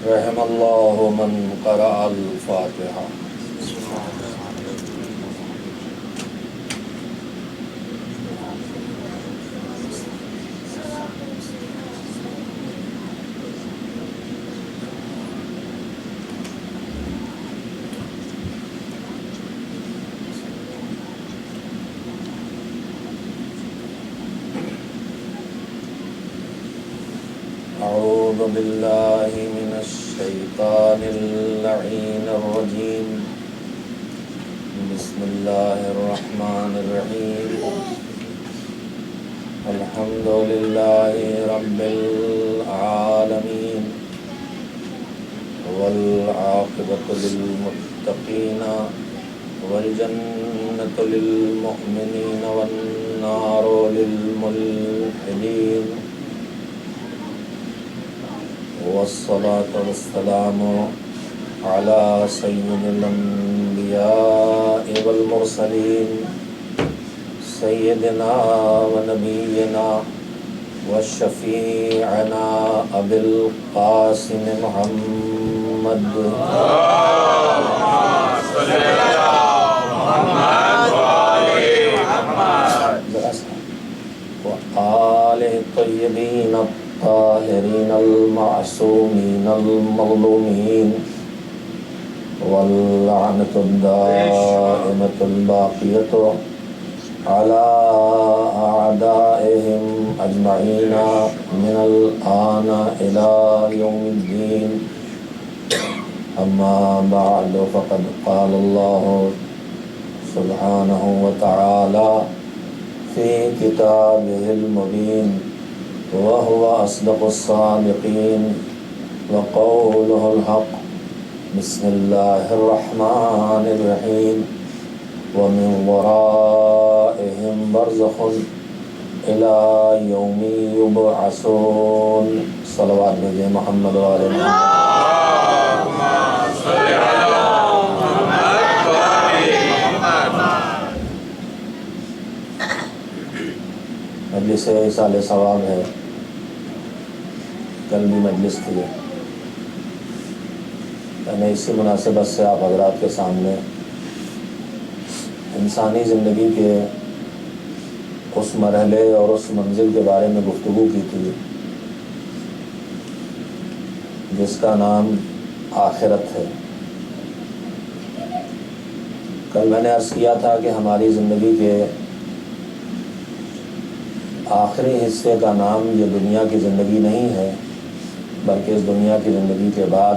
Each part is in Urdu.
رحم اللہ من قرأ الفاتحہ۔ اعوذ باللہ من الشیطان اللعین الرجیم، بسم اللہ الرحمن الرحیم، الحمد للہ رب العالمین، والعاقبۃ للمتقین، والجنۃ للمؤمنین، والنار للملحدین، والصلاة والسلام على سيد الأنبياء والمرسلين، سيدنا ونبينا وشفيعنا أبي القاسم محمد وآله الطيبين الطاهرين المعصومين المظلومين، واللعنة الدائمة الباقية على أعدائهم أجمعين من الآن إلى يوم الدين. أما بعد، فقد قال الله سبحانه وتعالى في كتابه المبين، وهو أصدق الصادقين، وقوله الحق. بسم الله الرحمن الرحيم، ومن ورائهم برزخ إلى يوم يبعثون. صلوات بھیجیں محمد وعلى اللهم صل على محمد وعلى محمد. مجلس ایصال ثواب ہے، کل بھی مجلس تھی. میں نے اسی مناسبت سے آپ حضرات کے سامنے انسانی زندگی کے اس مرحلے اور اس منزل کے بارے میں گفتگو کی تھی جس کا نام آخرت ہے. کل میں نے عرض کیا تھا کہ ہماری زندگی کے آخری حصے کا نام یہ دنیا کی زندگی نہیں ہے، بلکہ اس دنیا کی زندگی کے بعد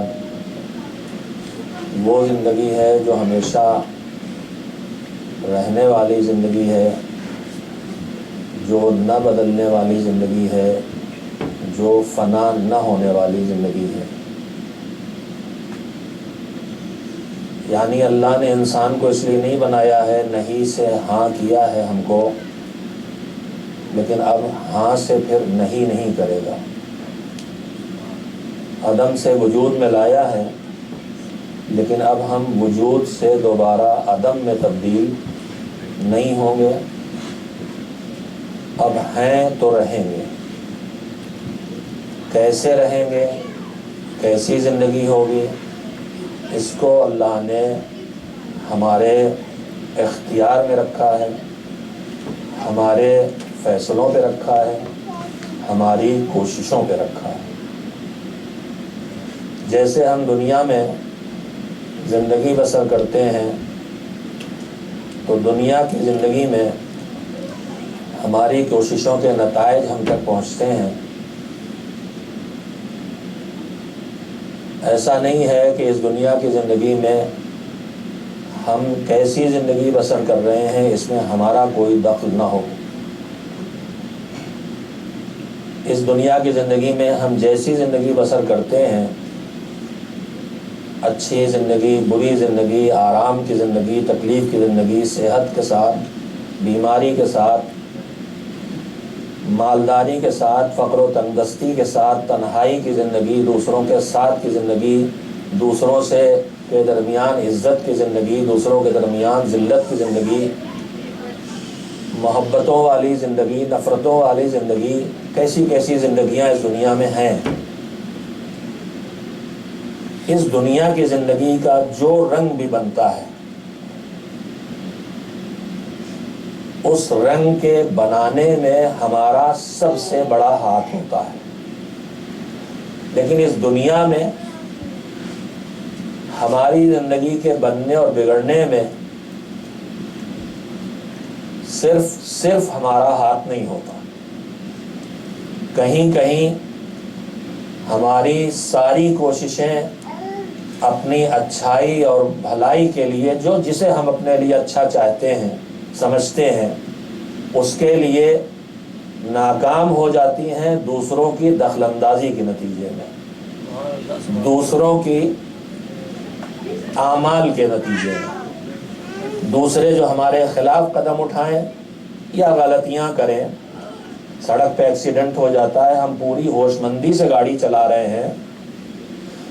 وہ زندگی ہے جو ہمیشہ رہنے والی زندگی ہے، جو نہ بدلنے والی زندگی ہے، جو فنا نہ ہونے والی زندگی ہے. یعنی اللہ نے انسان کو اس لیے نہیں بنایا ہے، نہیں سے ہاں کیا ہے ہم کو، لیکن اب ہاں سے پھر نہیں کرے گا. عدم سے وجود میں لایا ہے، لیکن اب ہم وجود سے دوبارہ عدم میں تبدیل نہیں ہوں گے. اب ہیں تو رہیں گے. کیسے رہیں گے، کیسی زندگی ہوگی، اس کو اللہ نے ہمارے اختیار میں رکھا ہے، ہمارے فیصلوں پہ رکھا ہے، ہماری کوششوں پہ رکھا ہے. جیسے ہم دنیا میں زندگی بسر کرتے ہیں تو دنیا کی زندگی میں ہماری کوششوں کے نتائج ہم تک پہنچتے ہیں. ایسا نہیں ہے کہ اس دنیا کی زندگی میں ہم کیسی زندگی بسر کر رہے ہیں اس میں ہمارا کوئی دخل نہ ہو. اس دنیا کی زندگی میں ہم جیسی زندگی بسر کرتے ہیں، اچھی زندگی، بری زندگی، آرام کی زندگی، تکلیف کی زندگی، صحت کے ساتھ، بیماری کے ساتھ، مالداری کے ساتھ، فقر و تنگدستی کے ساتھ، تنہائی کی زندگی، دوسروں کے ساتھ کی زندگی، دوسروں سے کے درمیان عزت کی زندگی، دوسروں کے درمیان ذلت کی زندگی، محبتوں والی زندگی، نفرتوں والی زندگی، کیسی کیسی زندگیاں اس دنیا میں ہیں. اس دنیا کی زندگی کا جو رنگ بھی بنتا ہے اس رنگ کے بنانے میں ہمارا سب سے بڑا ہاتھ ہوتا ہے، لیکن اس دنیا میں ہماری زندگی کے بننے اور بگڑنے میں صرف ہمارا ہاتھ نہیں ہوتا، کہیں کہیں ہماری ساری کوششیں اپنی اچھائی اور بھلائی کے لیے، جسے ہم اپنے لیے اچھا چاہتے ہیں سمجھتے ہیں، اس کے لیے ناکام ہو جاتی ہیں دوسروں کی دخل اندازی کے نتیجے میں، دوسروں کی اعمال کے نتیجے میں، دوسرے جو ہمارے خلاف قدم اٹھائیں یا غلطیاں کریں۔ سڑک پہ ایکسیڈنٹ ہو جاتا ہے، ہم پوری ہوش مندی سے گاڑی چلا رہے ہیں،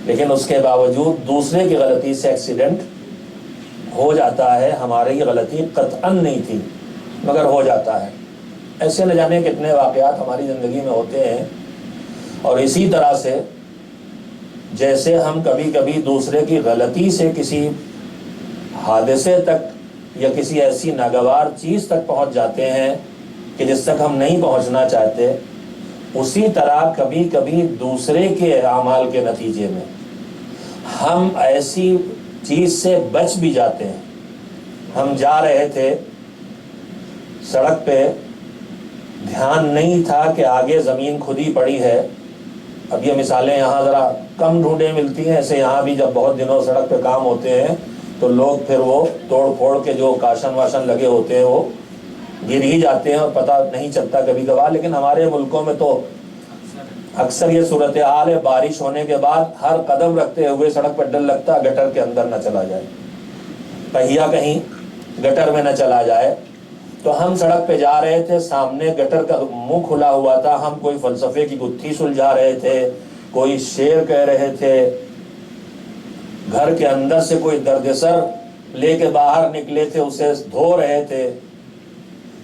لیکن اس کے باوجود دوسرے کی غلطی سے ایکسیڈنٹ ہو جاتا ہے، ہماری غلطی قطعاً نہیں تھی مگر ہو جاتا ہے۔ ایسے نہ جانے کتنے واقعات ہماری زندگی میں ہوتے ہیں۔ اور اسی طرح سے جیسے ہم کبھی کبھی دوسرے کی غلطی سے کسی حادثے تک یا کسی ایسی ناگوار چیز تک پہنچ جاتے ہیں کہ جس تک ہم نہیں پہنچنا چاہتے، اسی طرح کبھی کبھی دوسرے کے اعمال کے نتیجے میں ہم ایسی چیز سے بچ بھی جاتے ہیں۔ ہم جا رہے تھے سڑک پہ، دھیان نہیں تھا کہ آگے زمین کھدی پڑی ہے۔ اب یہ مثالیں یہاں ذرا کم ڈھونڈے ملتی ہیں، ایسے یہاں بھی جب بہت دنوں سڑک پہ کام ہوتے ہیں تو لوگ پھر وہ توڑ پھوڑ کے جو کاشن واشن لگے ہوتے ہیں وہ گر ہی جاتے ہیں اور پتہ نہیں چلتا کبھی کبھار۔ لیکن ہمارے ملکوں میں تو اکثر یہ صورتحال ہے، بارش ہونے کے بعد ہر قدم رکھتے ہوئے سڑک پر ڈر لگتا ہے گٹر کے اندر نہ چلا جائے، پہیا کہیں گٹر میں نہ چلا جائے۔ تو ہم سڑک پہ جا رہے تھے، سامنے گٹر کا منہ کھلا ہوا تھا، ہم کوئی فلسفے کی گتھی سلجھا رہے تھے، کوئی شعر کہہ رہے تھے، گھر کے اندر سے کوئی درد سر لے کے باہر نکلے تھے، اسے دھو رہے تھے،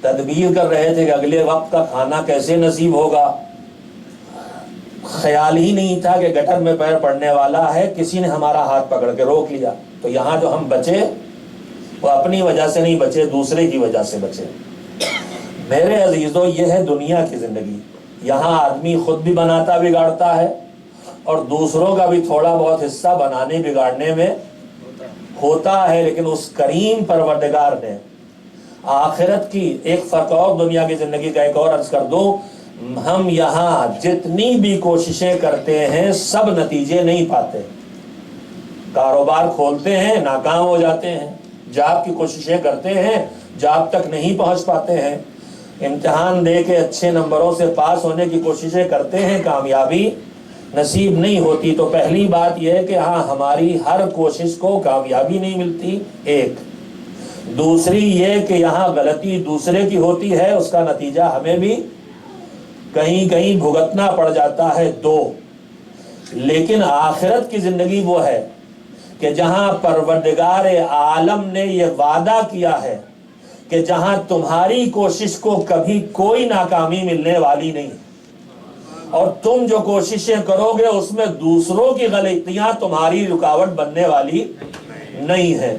تدبیر کر رہے تھے کہ اگلے وقت کا کھانا کیسے نصیب ہوگا۔ خیال ہی نہیں تھا کہ گٹر میں پیر پڑنے والا ہے، کسی نے ہمارا ہاتھ پکڑ کے روک لیا۔ تو یہاں جو ہم بچے وہ اپنی وجہ سے نہیں بچے، دوسرے کی وجہ سے بچے۔ میرے عزیزو، یہ ہے دنیا کی زندگی۔ یہاں آدمی خود بھی بناتا بگاڑتا ہے اور دوسروں کا بھی تھوڑا بہت حصہ بنانے بگاڑنے میں ہوتا ہے، لیکن اس کریم پروردگار نے آخرت کی ایک فرق اور دنیا کی زندگی کا ایک اور عرض کر دو، ہم یہاں جتنی بھی کوششیں کرتے ہیں سب نتیجے نہیں پاتے۔ کاروبار کھولتے ہیں، ناکام ہو جاتے ہیں، جاب کی کوششیں کرتے ہیں، جاب تک نہیں پہنچ پاتے ہیں، امتحان دے کے اچھے نمبروں سے پاس ہونے کی کوششیں کرتے ہیں، کامیابی نصیب نہیں ہوتی۔ تو پہلی بات یہ ہے کہ ہاں، ہماری ہر کوشش کو کامیابی نہیں ملتی، ایک۔ دوسری یہ کہ یہاں غلطی دوسرے کی ہوتی ہے، اس کا نتیجہ ہمیں بھی کہیں کہیں بھگتنا پڑ جاتا ہے، دو۔ لیکن آخرت کی زندگی وہ ہے کہ جہاں پروردگار عالم نے یہ وعدہ کیا ہے کہ جہاں تمہاری کوشش کو کبھی کوئی ناکامی ملنے والی نہیں، اور تم جو کوششیں کرو گے اس میں دوسروں کی غلطیاں تمہاری رکاوٹ بننے والی نہیں ہے۔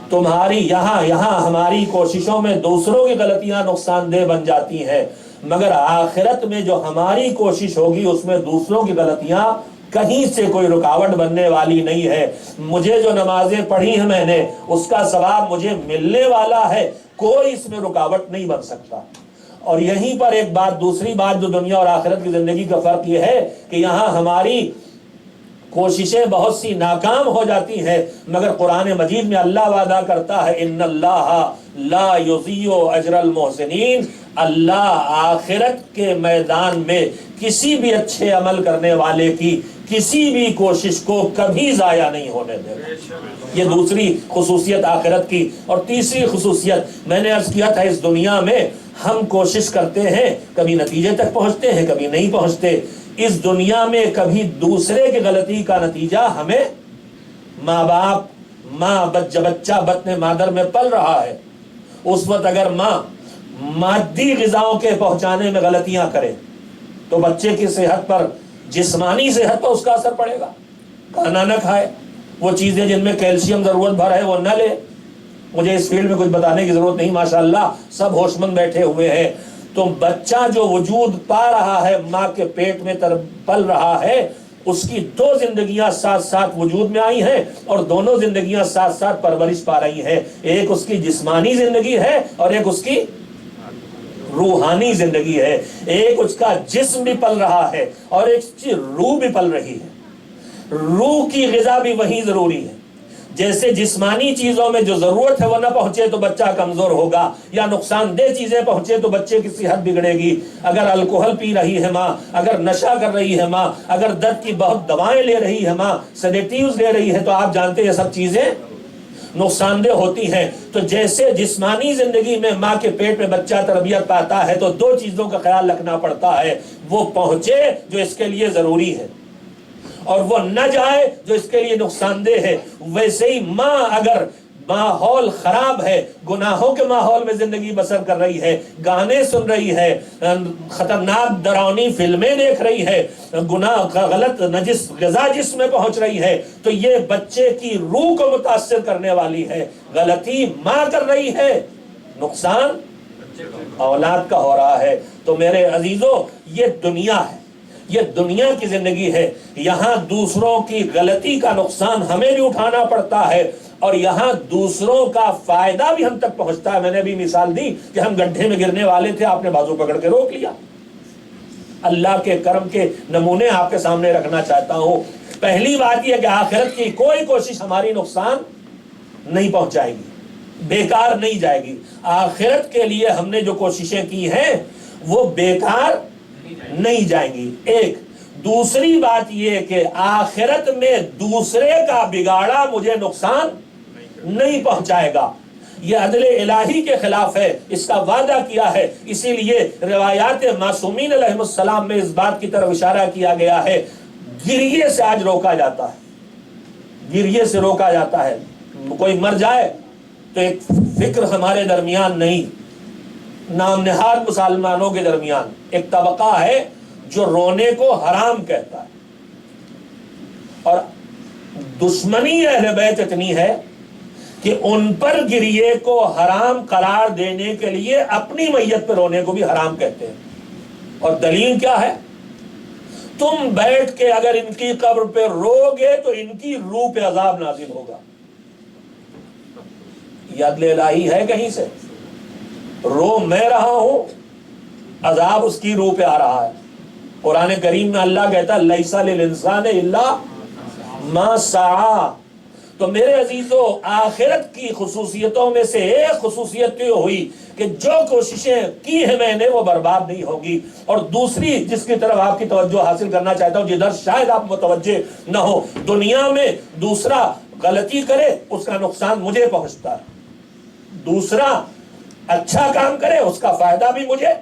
تمہاری یہاں ہماری کوششوں میں دوسروں کی غلطیاں نقصان دہ بن جاتی ہیں، مگر آخرت میں جو ہماری کوشش ہوگی اس میں دوسروں کی غلطیاں کہیں سے کوئی رکاوٹ بننے والی نہیں ہے۔ مجھے جو نمازیں پڑھی ہیں میں نے، اس کا ثواب مجھے ملنے والا ہے، کوئی اس میں رکاوٹ نہیں بن سکتا۔ اور یہیں پر ایک بات، دوسری بات جو دنیا اور آخرت کی زندگی کا فرق یہ ہے کہ یہاں ہماری کوششیں بہت سی ناکام ہو جاتی ہیں، مگر قرآن مجید میں اللہ وعدہ کرتا ہے ان اللہ لا یضیع اجر المحسنین، اللہ آخرت کے میدان میں کسی بھی اچھے عمل کرنے والے کی کسی بھی کوشش کو کبھی ضائع نہیں ہونے دے گا۔ یہ دوسری خصوصیت آخرت کی۔ اور تیسری خصوصیت میں نے عرض کیا تھا، اس دنیا میں ہم کوشش کرتے ہیں، کبھی نتیجے تک پہنچتے ہیں، کبھی نہیں پہنچتے۔ اس دنیا میں کبھی دوسرے کی غلطی کا نتیجہ ہمیں جب بچہ بطن مادر میں پل رہا ہے اس وقت اگر ماں مادی غذاؤں کے پہنچانے میں غلطیاں کرے تو بچے کی صحت پر، جسمانی صحت پر اس کا اثر پڑے گا، کھانا نہ کھائے، وہ چیزیں جن میں کیلشیم ضرورت بھر ہے وہ نہ لے. مجھے اس فیلڈ میں کچھ بتانے کی ضرورت نہیں، ماشاءاللہ سب ہوش مند بیٹھے ہوئے ہیں. تو بچہ جو وجود پا رہا ہے، ماں کے پیٹ میں پل رہا ہے، اس کی دو زندگیاں ساتھ ساتھ وجود میں آئی ہیں اور دونوں زندگیاں ساتھ ساتھ پرورش پا رہی ہیں. ایک اس کی جسمانی زندگی ہے اور ایک اس کی روحانی زندگی ہے. ایک اس کا جسم بھی پل رہا ہے اور ایک اس کی روح بھی پل رہی ہے. روح کی غذا بھی وہی ضروری ہے. جیسے جسمانی چیزوں میں جو ضرورت ہے وہ نہ پہنچے تو بچہ کمزور ہوگا، یا نقصان دہ چیزیں پہنچے تو بچے کی صحت بگڑے گی. اگر الکوہل پی رہی ہے ماں، اگر نشہ کر رہی ہے ماں، اگر درد کی بہت دوائیں لے رہی ہے ماں، سیڈیٹیوز لے رہی ہے، تو آپ جانتے ہیں یہ سب چیزیں نقصان دہ ہوتی ہیں. تو جیسے جسمانی زندگی میں ماں کے پیٹ میں بچہ تربیت پاتا ہے تو دو چیزوں کا خیال رکھنا پڑتا ہے، وہ پہنچے جو اس کے لیے ضروری ہے اور وہ نہ جائے جو اس کے لیے نقصان دہ ہے. ویسے ہی ماں اگر ماحول خراب ہے، گناہوں کے ماحول میں زندگی بسر کر رہی ہے، گانے سن رہی ہے، خطرناک ڈراؤنی فلمیں دیکھ رہی ہے، گناہ غلط نجس غذا جسم میں پہنچ رہی ہے، تو یہ بچے کی روح کو متاثر کرنے والی ہے. غلطی ماں کر رہی ہے، نقصان اولاد کا ہو رہا ہے. تو میرے عزیزو، یہ دنیا ہے، یہ دنیا کی زندگی ہے. یہاں دوسروں کی غلطی کا نقصان ہمیں بھی اٹھانا پڑتا ہے اور یہاں دوسروں کا فائدہ بھی ہم تک پہنچتا ہے. میں نے بھی مثال دی کہ ہم گڈھے میں گرنے والے تھے، آپ نے بازو پکڑ کے روک لیا. اللہ کے کرم کے نمونے آپ کے سامنے رکھنا چاہتا ہوں. پہلی بات یہ کہ آخرت کی کوئی کوشش ہماری نقصان نہیں پہنچائے گی، بیکار نہیں جائے گی. آخرت کے لیے ہم نے جو کوششیں کی ہیں وہ بیکار نہیں جائیں گی. ایک دوسری بات یہ کہ آخرت میں دوسرے کا بگاڑا مجھے نقصان نہیں پہنچائے گا. یہ عدل الہی کے خلاف ہے، اس کا وعدہ کیا ہے. اسی لیے روایات معصومین علیہ السلام میں اس بات کی طرف اشارہ کیا گیا ہے. گریے سے آج روکا جاتا ہے، گریے سے روکا جاتا ہے. کوئی مر جائے تو ایک فکر ہمارے درمیان نہیں، نام نہاد مسلمانوں کے درمیان ایک طبقہ ہے جو رونے کو حرام کہتا ہے، اور دشمنی اہل بیت اتنی ہے کہ ان پر گریے کو حرام قرار دینے کے لیے اپنی میت پہ رونے کو بھی حرام کہتے ہیں. اور دلیل کیا ہے؟ تم بیٹھ کے اگر ان کی قبر پہ رو گے تو ان کی روح پہ عذاب نازل ہوگا. یہ عدل الہی ہے کہیں سے؟ رو میں رہا ہوں، عذاب اس کی روح پہ آ رہا ہے. قرآن کریم میں اللہ کہتا ہے لیس للانسان الا ما سعی. تو میرے عزیزو، آخرت کی خصوصیتوں میں سے ایک خصوصیت یہ ہوئی کہ جو کوششیں کی ہیں میں نے وہ برباد نہیں ہوگی. اور دوسری جس کی طرف آپ کی توجہ حاصل کرنا چاہتا ہوں، جدھر شاید آپ متوجہ نہ ہو، دنیا میں دوسرا غلطی کرے اس کا نقصان مجھے پہنچتا ہے، دوسرا اچھا کام کرے اس کا فائدہ بھی مجھے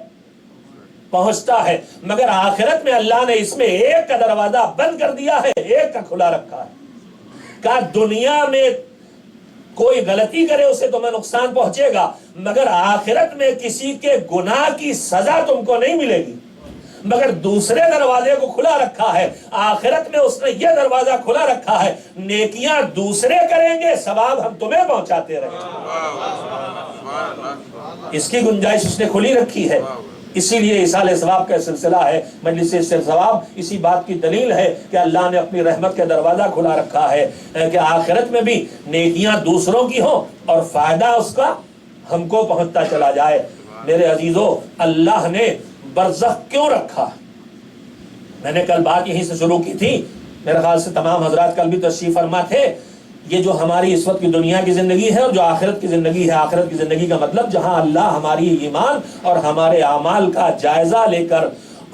پہنچتا ہے. مگر آخرت میں اللہ نے اس میں ایک کا دروازہ بند کر دیا ہے، ایک کا کھلا رکھا ہے. کہ دنیا میں کوئی غلطی کرے اسے تمہیں نقصان پہنچے گا، مگر آخرت میں کسی کے گناہ کی سزا تم کو نہیں ملے گی. مگر دوسرے دروازے کو کھلا رکھا ہے. آخرت میں اس نے یہ دروازہ کھلا رکھا ہے، نیکیاں دوسرے کریں گے، ثواب ہم تمہیں پہنچاتے رہیں گے. اس کی گنجائش اس نے کھلی رکھی ہے. اسی لیے ایصال ثواب کا سلسلہ ہے. مجلس ثواب اسی بات کی دلیل ہے کہ اللہ نے اپنی رحمت کا دروازہ کھلا رکھا ہے کہ آخرت میں بھی نیکیاں دوسروں کی ہوں اور فائدہ اس کا ہم کو پہنچتا چلا جائے. میرے عزیزو، اللہ نے برزخ کیوں رکھا؟ میں نے کل بات یہیں سے شروع کی تھی، میرے خیال سے تمام حضرات کل بھی تشریف فرما تھے. یہ جو ہماری اس وقت کی دنیا کی زندگی ہے اور جو آخرت کی زندگی ہے، آخرت کی زندگی کا مطلب جہاں اللہ ہماری ایمان اور ہمارے اعمال کا جائزہ لے کر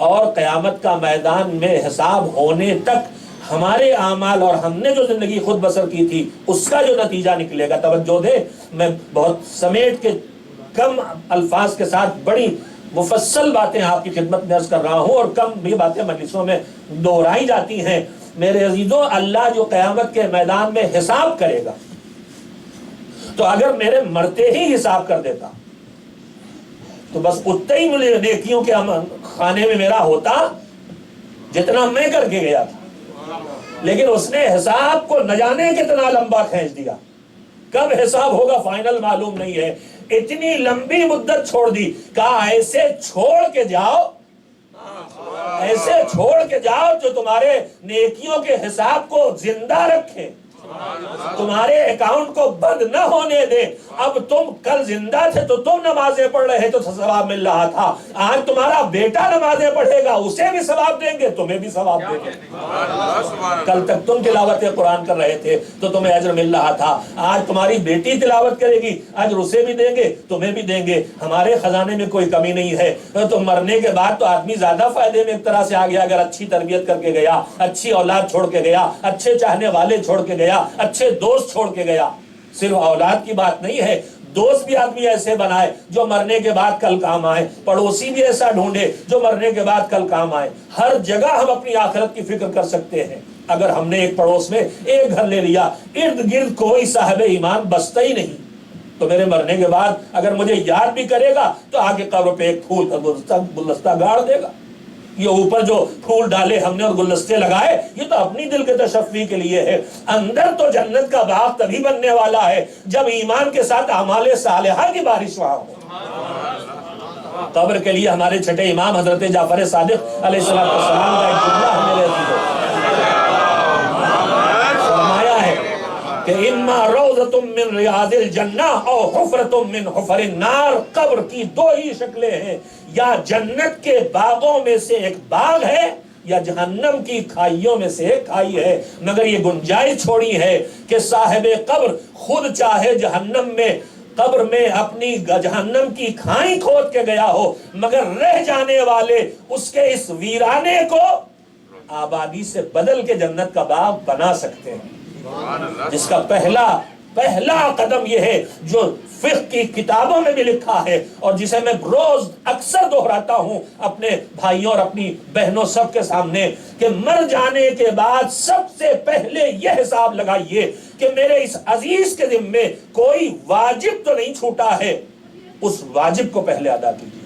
اور قیامت کا میدان میں حساب ہونے تک ہمارے اعمال اور ہم نے جو زندگی خود بسر کی تھی اس کا جو نتیجہ نکلے گا. توجہ دے، میں بہت سمیٹ کے کم الفاظ کے ساتھ بڑی مفصل باتیں آپ کی خدمت میں عرض کر رہا ہوں اور کم بھی باتیں مجلسوں میں دہرائی جاتی ہیں. میرے عزیزو، اللہ جو قیامت کے میدان میں حساب کرے گا، تو اگر میرے مرتے ہی حساب کر دیتا تو بس اتنا ہی نیکیوں کے خانے میں میرا ہوتا جتنا میں کر کے گیا تھا. لیکن اس نے حساب کو نہ جانے کتنا لمبا کھینچ دیا. کب حساب ہوگا فائنل معلوم نہیں ہے. اتنی لمبی مدت چھوڑ دی. کہا ایسے چھوڑ کے جاؤ، ایسے چھوڑ کے جاؤ جو تمہارے نیکیوں کے حساب کو زندہ رکھے، تمہارے اکاؤنٹ کو بند نہ ہونے دے. اب تم کل زندہ تھے تو تم نمازیں پڑھ رہے تو ثواب مل رہا تھا. آج تمہارا بیٹا نمازیں پڑھے گا، اسے بھی ثواب دیں گے، تمہیں بھی ثواب دیں گے. کل تک تم تلاوت قرآن کر رہے تھے تو تمہیں اجر مل رہا تھا. آج تمہاری بیٹی تلاوت کرے گی، اجر اسے بھی دیں گے، تمہیں بھی دیں گے. ہمارے خزانے میں کوئی کمی نہیں ہے. تو مرنے کے بعد تو آدمی زیادہ فائدے میں ایک طرح سے آ گیا اگر اچھی تربیت کر کے گیا، اچھی اولاد چھوڑ کے گیا، اچھے چاہنے والے چھوڑ کے گیا، اچھے دوست چھوڑ کے گیا. صرف اولاد کی بات نہیں ہے، دوست بھی آدمی ایسے بنائے جو مرنے کے بعد کل کام آئے، پڑوسی بھی ایسا ڈھونڈے جو مرنے کے بعد کل کام آئے. ہر جگہ ہم اپنی آخرت کی فکر کر سکتے ہیں. اگر ہم نے ایک پڑوس میں ایک گھر لے لیا، ارد گرد کوئی صاحب ایمان بستا ہی نہیں، تو میرے مرنے کے بعد اگر مجھے یاد بھی کرے گا تو آگے قبر پہ ایک پھول کا گلدستہ گاڑ دے گا. یہ اوپر جو پھول ڈالے ہم نے اور گلدستے لگائے یہ تو اپنی دل کے تشفی کے لیے ہے. اندر تو جنت کا باغ تبھی بننے والا ہے جب ایمان کے ساتھ اعمال صالحہ کی بارش وہاں ہو. قبر کے لیے ہمارے چھٹے امام حضرت جعفر صادق علیہ السلام کا ایک جملہ ہمیں رہتی ہے، فرمایا ہے کہ اما روضۃ من ریاض الجنہ او حفرۃ من حفر النار. قبر کی دو ہی شکلیں ہیں، یا جنت کے باغوں میں سے ایک باغ ہے یا جہنم کی کھائیوں میں سے ایک کھائی ہے. مگر یہ گنجائش چھوڑی ہے کہ صاحب قبر خود چاہے جہنم میں قبر میں اپنی جہنم کی کھائی کھود کے گیا ہو، مگر رہ جانے والے اس کے اس ویرانے کو آبادی سے بدل کے جنت کا باغ بنا سکتے ہیں. جس کا پہلا قدم یہ ہے جو فقہ کی کتابوں میں بھی لکھا ہے اور جسے میں روز اکثر دہراتا ہوں اپنے بھائیوں اور اپنی بہنوں سب کے سامنے، کہ مر جانے کے بعد سب سے پہلے یہ حساب لگائیے کہ میرے اس عزیز کے ذمے کوئی واجب تو نہیں چھوٹا ہے. اس واجب کو پہلے ادا کیجیے.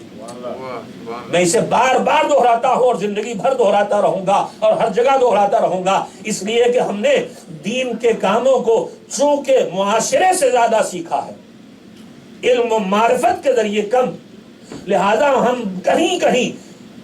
میں اسے بار بار دہراتا ہوں اور زندگی بھر دہراتا رہوں گا اور ہر جگہ دہراتا رہوں گا، اس لیے کہ ہم نے دین کے کاموں کو چونکہ معاشرے سے زیادہ سیکھا ہے، علم و معرفت کے ذریعے کم، لہذا ہم کہیں کہیں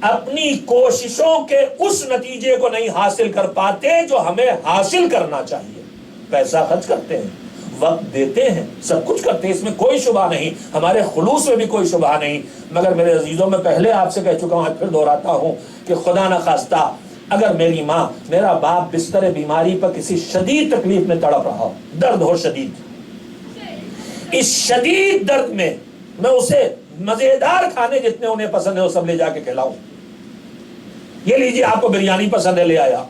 اپنی کوششوں کے اس نتیجے کو نہیں حاصل کر پاتے جو ہمیں حاصل کرنا چاہیے. پیسہ خرچ کرتے ہیں، وقت دیتے ہیں، سب کچھ کرتے ہیں، اس میں کوئی شبہ نہیں، ہمارے خلوص میں بھی کوئی شبہ نہیں. مگر میرے عزیزوں میں پہلے آپ سے کہہ چکا ہوں، آج پھر دہراتا ہوں کہ خدا نہ خواستہ اگر میری ماں میرا باپ بستر بیماری پر کسی شدید تکلیف میں تڑپ رہا ہو، درد ہو شدید، اس شدید درد میں میں اسے مزیدار کھانے جتنے انہیں پسند ہے وہ سب لے جا کے کھلاؤں. یہ لیجیے آپ کو بریانی پسند ہے لے آیا،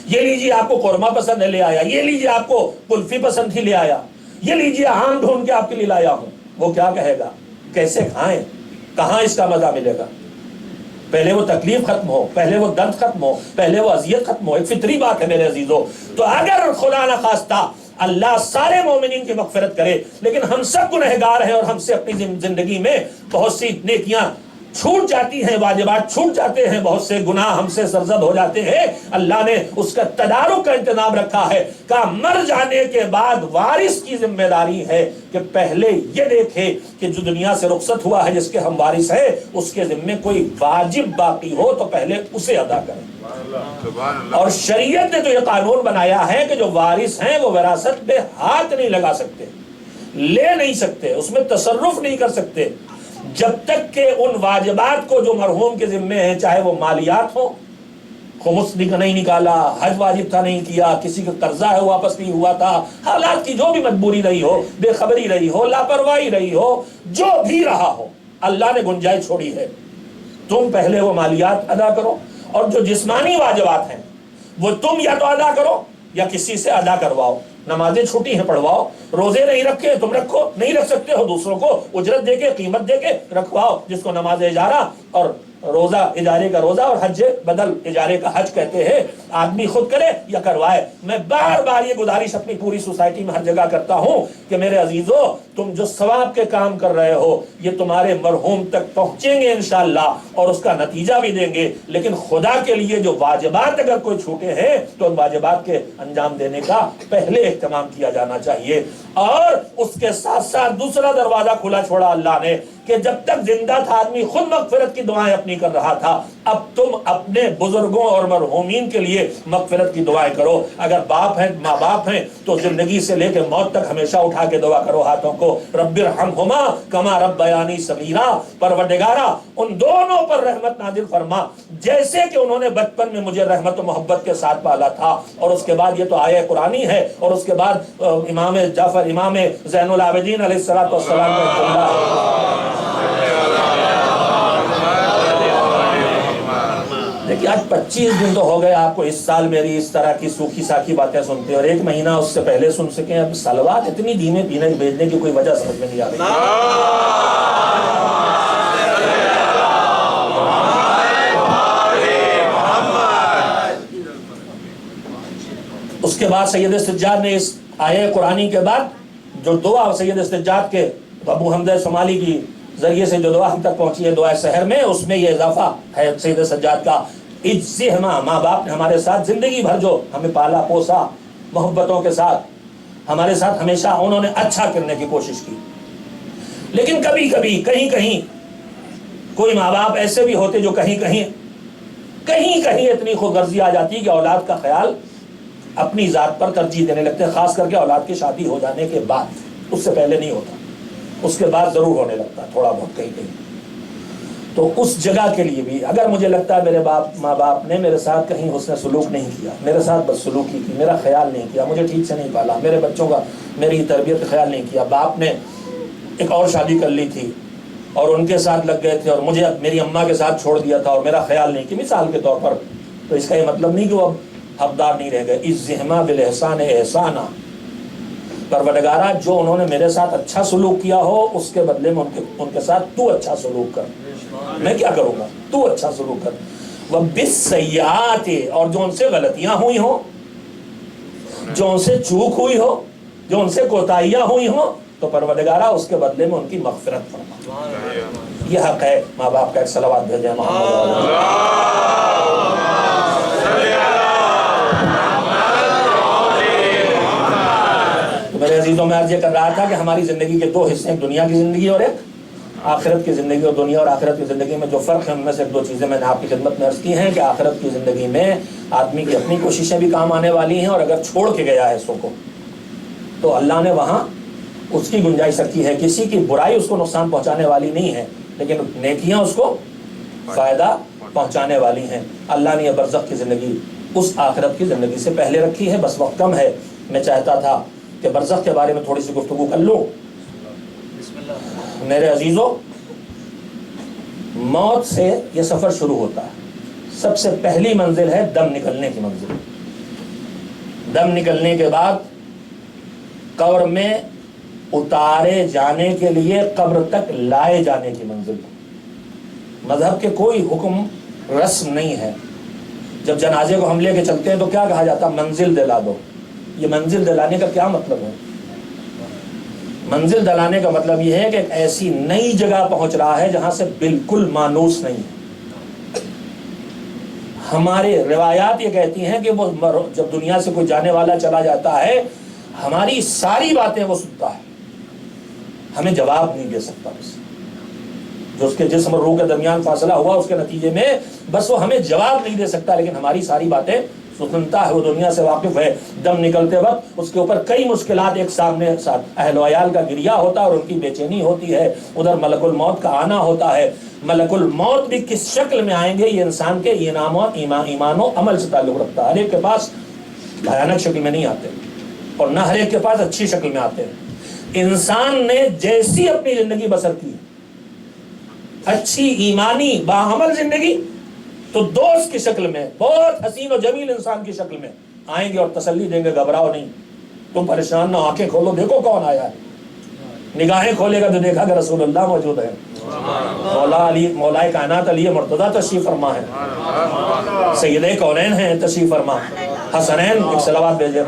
یہ لیجیے آپ کو قورمہ پسند ہے لے آیا، یہ لیجیے آپ کو کلفی پسند تھی لے آیا، یہ لیجیے آم ڈھونڈ کے آپ کے لیے لایا ہوں. وہ کیا کہے گا؟ کیسے کھائیں؟ کہاں اس کا مزہ ملے گا؟ پہلے وہ تکلیف ختم ہو، پہلے وہ درد ختم ہو، پہلے وہ اذیت ختم ہو. ایک فطری بات ہے میرے عزیزوں. تو اگر خدا نہ خواستہ اللہ سارے مومنین کی مغفرت کرے، لیکن ہم سب گنہگار ہیں اور ہم سے اپنی زندگی میں بہت سی نیکیاں چھوٹ جاتی ہیں، واجبات چھوٹ جاتے ہیں، بہت سے گناہ ہم سے سرزد ہو جاتے ہیں. اللہ نے اس کا تدارک کا انتظام رکھا ہے کہ مر جانے کے بعد وارث کی ذمہ داری ہے کہ پہلے یہ دیکھے کہ جو دنیا سے رخصت ہوا ہے جس کے ہم وارث ہیں اس کے ذمہ کوئی واجب باقی ہو تو پہلے اسے ادا کریں. اور شریعت نے تو یہ قانون بنایا ہے کہ جو وارث ہیں وہ وراثت پہ ہاتھ نہیں لگا سکتے، لے نہیں سکتے، اس میں تصرف نہیں کر سکتے جب تک کہ ان واجبات کو جو مرحوم کے ذمے ہیں، چاہے وہ مالیات ہو، خمس نہیں نکالا، حج واجب تھا نہیں کیا، کسی کا قرضہ ہے واپس نہیں ہوا تھا، حالات کی جو بھی مجبوری رہی ہو، بے خبری رہی ہو، لاپرواہی رہی ہو، جو بھی رہا ہو، اللہ نے گنجائش چھوڑی ہے. تم پہلے وہ مالیات ادا کرو اور جو جسمانی واجبات ہیں وہ تم یا تو ادا کرو یا کسی سے ادا کرواؤ. نمازیں چھوٹی ہیں پڑھواؤ، روزے نہیں رکھے تم رکھو، نہیں رکھ سکتے ہو دوسروں کو اجرت دے کے قیمت دے کے رکھواؤ، جس کو نماز اجارہ اور روزہ اجارے کا روزہ اور حج بدل اجارے کا حج کہتے ہیں، آدمی خود کرے یا کروائے۔ میں بار بار یہ گزارش اپنی پوری سوسائٹی میں ہر جگہ کرتا ہوں کہ میرے عزیزو، تم جو ثواب کے کام کر رہے ہو یہ تمہارے مرحوم تک پہنچیں گے انشاءاللہ اور اس کا نتیجہ بھی دیں گے، لیکن خدا کے لیے جو واجبات اگر کوئی چھوٹے ہیں تو ان واجبات کے انجام دینے کا پہلے اہتمام کیا جانا چاہیے۔ اور اس کے ساتھ ساتھ دوسرا دروازہ کھلا چھوڑا اللہ نے کہ جب تک زندہ تھا آدمی خود مغفرت کی دعائیں اپنی کر رہا تھا، اب تم اپنے بزرگوں اور مرحومین کے لیے مغفرت کی دعائیں کرو۔ اگر باپ ہیں، ماں باپ ہیں تو زندگی سے لے کے موت تک ہمیشہ اٹھا کے دعا کرو ہاتھوں کو، رب ارحمہما کما ربیانی صغیرا، پروردگارا ان دونوں پر رحمت نازل فرما جیسے کہ انہوں نے بچپن میں مجھے رحمت و محبت کے ساتھ پالا تھا۔ اور اس کے بعد یہ تو آیہ قرآنی ہے، اور اس کے بعد امام جعفر امام زین العابدین علیہ السلام کا جملہ ہے۔ دیکھیے آج 25 دن تو ہو گئے آپ کو اس سال میری اس طرح کی سوکھی ساکھی باتیں سنتے، اور 1 مہینہ اس سے پہلے سن سکیں۔ اب صلوات اتنی دھیمے پینے بھیجنے کی کوئی وجہ سمجھ میں نہیں آ رہی۔ اس کے بعد سید سجاد نے اس آیہ قرآنی کے بعد جو دعا سید سجاد کے ابو حمزہ شمالی کی ذریعے سے جو دعا ہم تک پہنچی ہے دعا سحر میں، اس میں یہ اضافہ ہے سید سجاد کا، اجزہما، ماں باپ نے ہمارے ساتھ زندگی بھر جو ہمیں پالا پوسا محبتوں کے ساتھ ہمارے ساتھ ہمیشہ انہوں نے اچھا کرنے کی کوشش کی، لیکن کبھی کبھی کہیں کہیں کوئی ماں باپ ایسے بھی ہوتے جو کہیں کہیں اتنی خود غرضی آ جاتی کہ اولاد کا خیال اپنی ذات پر ترجیح دینے لگتے ہیں، خاص کر کے اولاد کی شادی ہو جانے کے بعد۔ اس سے پہلے نہیں ہوتا، اس کے بعد ضرور ہونے لگتا تھوڑا بہت کہیں۔ تو اس جگہ کے لیے بھی اگر مجھے لگتا ہے میرے ماں باپ نے میرے ساتھ کہیں حسن سلوک نہیں کیا، میرے ساتھ بدسلوکی کی، میرا خیال نہیں کیا، مجھے ٹھیک سے نہیں پالا، میرے بچوں کا میری تربیت کا خیال نہیں کیا، باپ نے ایک اور شادی کر لی تھی اور ان کے ساتھ لگ گئے تھے اور مجھے میری اماں کے ساتھ چھوڑ دیا تھا اور میرا خیال نہیں کیا مثال کے طور پر، تو اس کا یہ مطلب نہیں کہ وہ اب حقدار نہیں رہ گئے۔ اجزہما بالاحسان احسانا، پروردگارا جو انہوں نے میرے ساتھ اچھا سلوک کیا ہو اس کے بدلے میں ان کے ساتھ تو اچھا سلوک کر، میں کیا کروں گا، تو اچھا سلوک کر۔ وبالسیئات، اور جو ان سے غلطیاں ہوئی ہوں، جو ان سے چوک ہوئی ہو، جو ان سے کوتاہیاں ہوئی ہوں، تو پروردگارا اس کے بدلے میں ان کی مغفرت فرما۔ یہ حق ہے ماں باپ کا۔ ایک صلوات بھیجیں محمد۔ میرے عزیزوں میں عرض یہ کر رہا تھا کہ ہماری زندگی کے 2 حصے ہیں، دنیا کی زندگی اور ایک آخرت کی زندگی، اور دنیا اور آخرت کی زندگی میں جو فرق ہے ان میں سے 2 چیزیں میں نے آپ کی خدمت میں عرض کی ہیں کہ آخرت کی زندگی میں آدمی کی اپنی کوششیں بھی کام آنے والی ہیں، اور اگر چھوڑ کے گیا ہے سو کو تو اللہ نے وہاں اس کی گنجائش رکھی ہے، کسی کی برائی اس کو نقصان پہنچانے والی نہیں ہے لیکن نیکیاں اس کو فائدہ پہنچانے والی ہیں۔ اللہ نے یہ برزخ کی زندگی اس آخرت کی زندگی سے پہلے رکھی ہے۔ بس وقت کم ہے، میں چاہتا تھا کہ برزخ کے بارے میں تھوڑی سی گفتگو کر لوں۔ میرے عزیزوں، موت سے یہ سفر شروع ہوتا ہے۔ سب سے پہلی منزل ہے دم نکلنے کی منزل۔ دم نکلنے کے بعد قبر میں اتارے جانے کے لیے قبر تک لائے جانے کی منزل۔ مذہب کے کوئی حکم رسم نہیں ہے۔ جب جنازے کو ہم لے کے چلتے ہیں تو کیا کہا جاتا؟ منزل دلا دو۔ یہ منزل دلانے کا کیا مطلب ہے؟ منزل دلانے کا مطلب یہ ہے کہ ایک ایسی نئی جگہ پہنچ رہا ہے جہاں سے بالکل مانوس نہیں ہے۔ ہمارے روایات یہ کہتی ہیں کہ وہ جب دنیا سے کوئی جانے والا چلا جاتا ہے ہماری ساری باتیں وہ سنتا ہے، ہمیں جواب نہیں دے سکتا۔ بس جو اس کے جسم اور روح کے درمیان فاصلہ ہوا اس کے نتیجے میں بس وہ ہمیں جواب نہیں دے سکتا، لیکن ہماری ساری باتیں سنتا ہے، وہ دنیا سے واقف ہے۔ دم نکلتے وقت اس کے اوپر کئی مشکلات ایک سامنے ساتھ، اہل و عیال کا گریہ ہوتا ہے اور ان کی بے چینی ہوتی ہے، ادھر ملک الموت کا آنا ہوتا ہے۔ ملک الموت بھی کس شکل میں آئیں گے یہ انسان کے ایمان و عمل سے تعلق رکھتا ہے۔ ہر ایک کے پاس بھیانک شکل میں نہیں آتے اور نہ ہر ایک کے پاس اچھی شکل میں آتے ہیں۔ انسان نے جیسی اپنی زندگی بسر کی، اچھی ایمانی باعمل زندگی، تو دوست کی شکل میں، بہت حسین و جمیل انسان کی شکل میں آئیں گے اور تسلی دیں گے، گھبراؤ نہیں، تم پریشان نہ، آنکھیں کھولو دیکھو کون آیا ہے۔ نگاہیں کھولے گا تو دیکھا کہ رسول اللہ موجود ہے مولا کائنات علی مرتضیٰ تشریف فرما ہے، سید کونین ہیں تشریف فرما، حسنین ایک صلوات بھیجے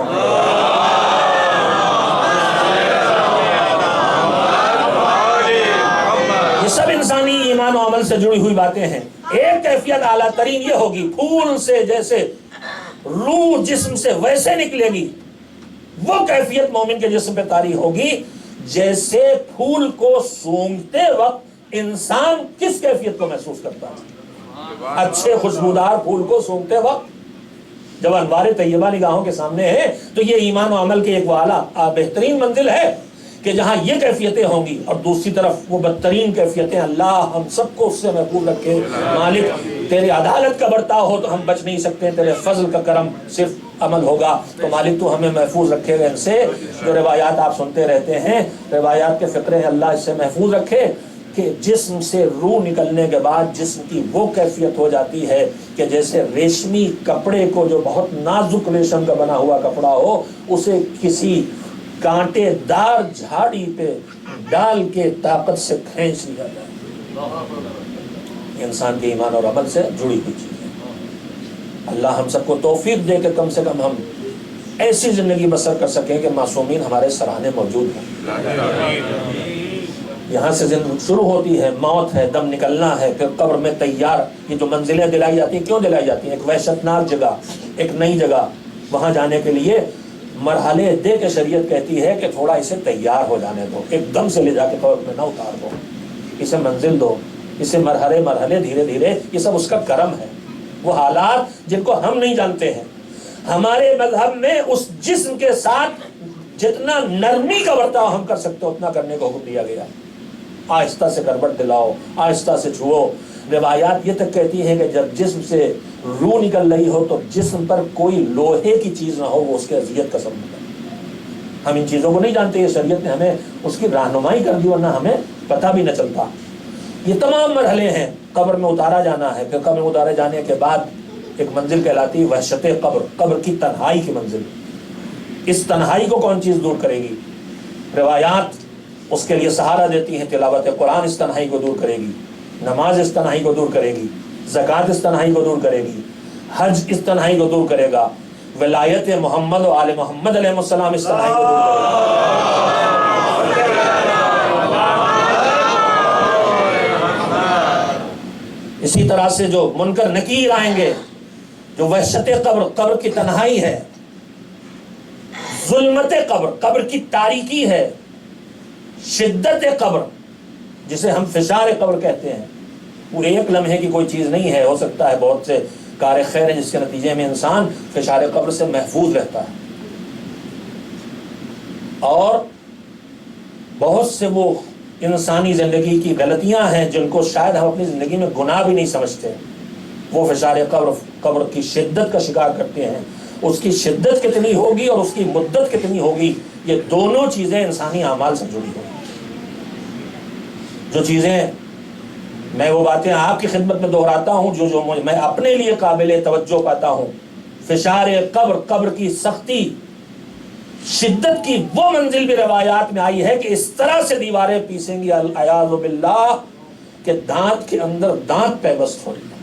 یہ سب انسانی ایمان و عمل سے جڑی ہوئی باتیں ہیں۔ ایک کیفیت اعلیٰ ترین یہ ہوگی، پھول سے جیسے روح جسم سے ویسے نکلے گی، وہ کیفیت مومن کے جسم پہ طاری ہوگی جیسے پھول کو سونگھتے وقت انسان کس کیفیت کو محسوس کرتا ہے۔ اچھے خوشبودار پھول کو سونگھتے وقت جب انوار طیبہ نگاہوں کے سامنے ہے تو یہ ایمان و عمل کے ایک اعلیٰ بہترین منزل ہے کہ جہاں یہ کیفیتیں ہوں گی، اور دوسری طرف وہ بدترین کیفیتیں، اللہ ہم سب کو اس سے محفوظ رکھے۔ مالک تیری عدالت کا برتاؤ ہو تو ہم بچ نہیں سکتے، تیرے فضل کا کرم صرف عمل ہوگا تو مالک تو ہمیں محفوظ رکھے گا ان سے۔ جو روایات آپ سنتے رہتے ہیں، روایات کے فقرے ہیں، اللہ اس سے محفوظ رکھے کہ جسم سے روح نکلنے کے بعد جسم کی وہ کیفیت ہو جاتی ہے کہ جیسے ریشمی کپڑے کو، جو بہت نازک ریشم کا بنا ہوا کپڑا ہو، اسے کسی کانٹے دار جھاڑی پہ ڈال کے طاقت سے کھینچ لیا جائے۔ انسان کے ایمان اور عمل سے جڑی ہوئی چیز ہے۔ اللہ ہم سب کو توفیق دے کہ کم سے کم ہم ایسی زندگی بسر کر سکیں کہ معصومین ہمارے سراہنے موجود ہیں۔ یہاں سے زندگی شروع ہوتی ہے، موت ہے، دم نکلنا ہے، پھر قبر میں تیار یہ جو منزلیں دلائی جاتی ہیں، کیوں دلائی جاتی ہیں؟ ایک وحشتناک جگہ، ایک نئی جگہ، وہاں جانے کے لیے مرحلے دے کے شریعت کہتی ہے کہ تھوڑا اسے تیار ہو جانے دو، ایک دم سے لے جا کے قبر میں نہ اتار دو، اسے منزل دو، اسے مرحلے دھیرے دھیرے، یہ سب اس کا کرم ہے۔ وہ حالات جن کو ہم نہیں جانتے ہیں، ہمارے مذہب میں اس جسم کے ساتھ جتنا نرمی کا برتاؤ ہم کر سکتے اتنا کرنے کو حکم دیا گیا۔ آہستہ سے کربٹ دلاؤ، آہستہ سے چھوؤ۔ روایات یہ تک کہتی ہے کہ جب جسم سے روح نکل رہی ہو تو جسم پر کوئی لوہے کی چیز نہ ہو، وہ اس کے اذیت کا سبب ہے۔ ہم ان چیزوں کو نہیں جانتے، یہ شریعت نے ہمیں اس کی رہنمائی کر دی، ورنہ ہمیں پتہ بھی نہ چلتا۔ یہ تمام مرحلے ہیں، قبر میں اتارا جانا ہے، پھر قبر میں اتارے جانے کے بعد ایک منزل کہلاتی ہے وحشت قبر، قبر کی تنہائی کی منزل۔ اس تنہائی کو کون چیز دور کرے گی؟ روایات اس کے لیے سہارا دیتی ہیں، تلاوت قرآن اس تنہائی کو دور کرے گی، نماز اس تنہائی کو دور کرے گی، زکوٰۃ اس تنہائی کو دور کرے گی، حج اس تنہائی کو دور کرے گا، ولایت محمد و آل محمد علیہ السلام اس تنہائی کو دور کرے گا۔ اسی طرح سے جو منکر نکیر آئیں گے، جو وحشت قبر، قبر کی تنہائی ہے، ظلمت قبر، قبر کی تاریکی ہے، شدت قبر جسے ہم فشار قبر کہتے ہیں، وہ ایک لمحے کی کوئی چیز نہیں ہے۔ ہو سکتا ہے بہت سے کار خیر ہیں جس کے نتیجے میں انسان فشار قبر سے محفوظ رہتا ہے، اور بہت سے وہ انسانی زندگی کی غلطیاں ہیں جن کو شاید ہم اپنی زندگی میں گناہ بھی نہیں سمجھتے، وہ فشار قبر کی شدت کا شکار کرتے ہیں۔ اس کی شدت کتنی ہوگی اور اس کی مدت کتنی ہوگی، یہ دونوں چیزیں انسانی اعمال سے جڑی ہوئی۔ جو چیزیں میں وہ باتیں آپ کی خدمت میں دہراتا ہوں جو میں اپنے لیے قابل توجہ پاتا ہوں، فشار قبر، قبر کی سختی، شدت کی وہ منزل بھی روایات میں آئی ہے کہ اس طرح سے دیواریں پیسیں گی اعاذ باللہ کہ دانت کے اندر دانت پیوست ہو جائے۔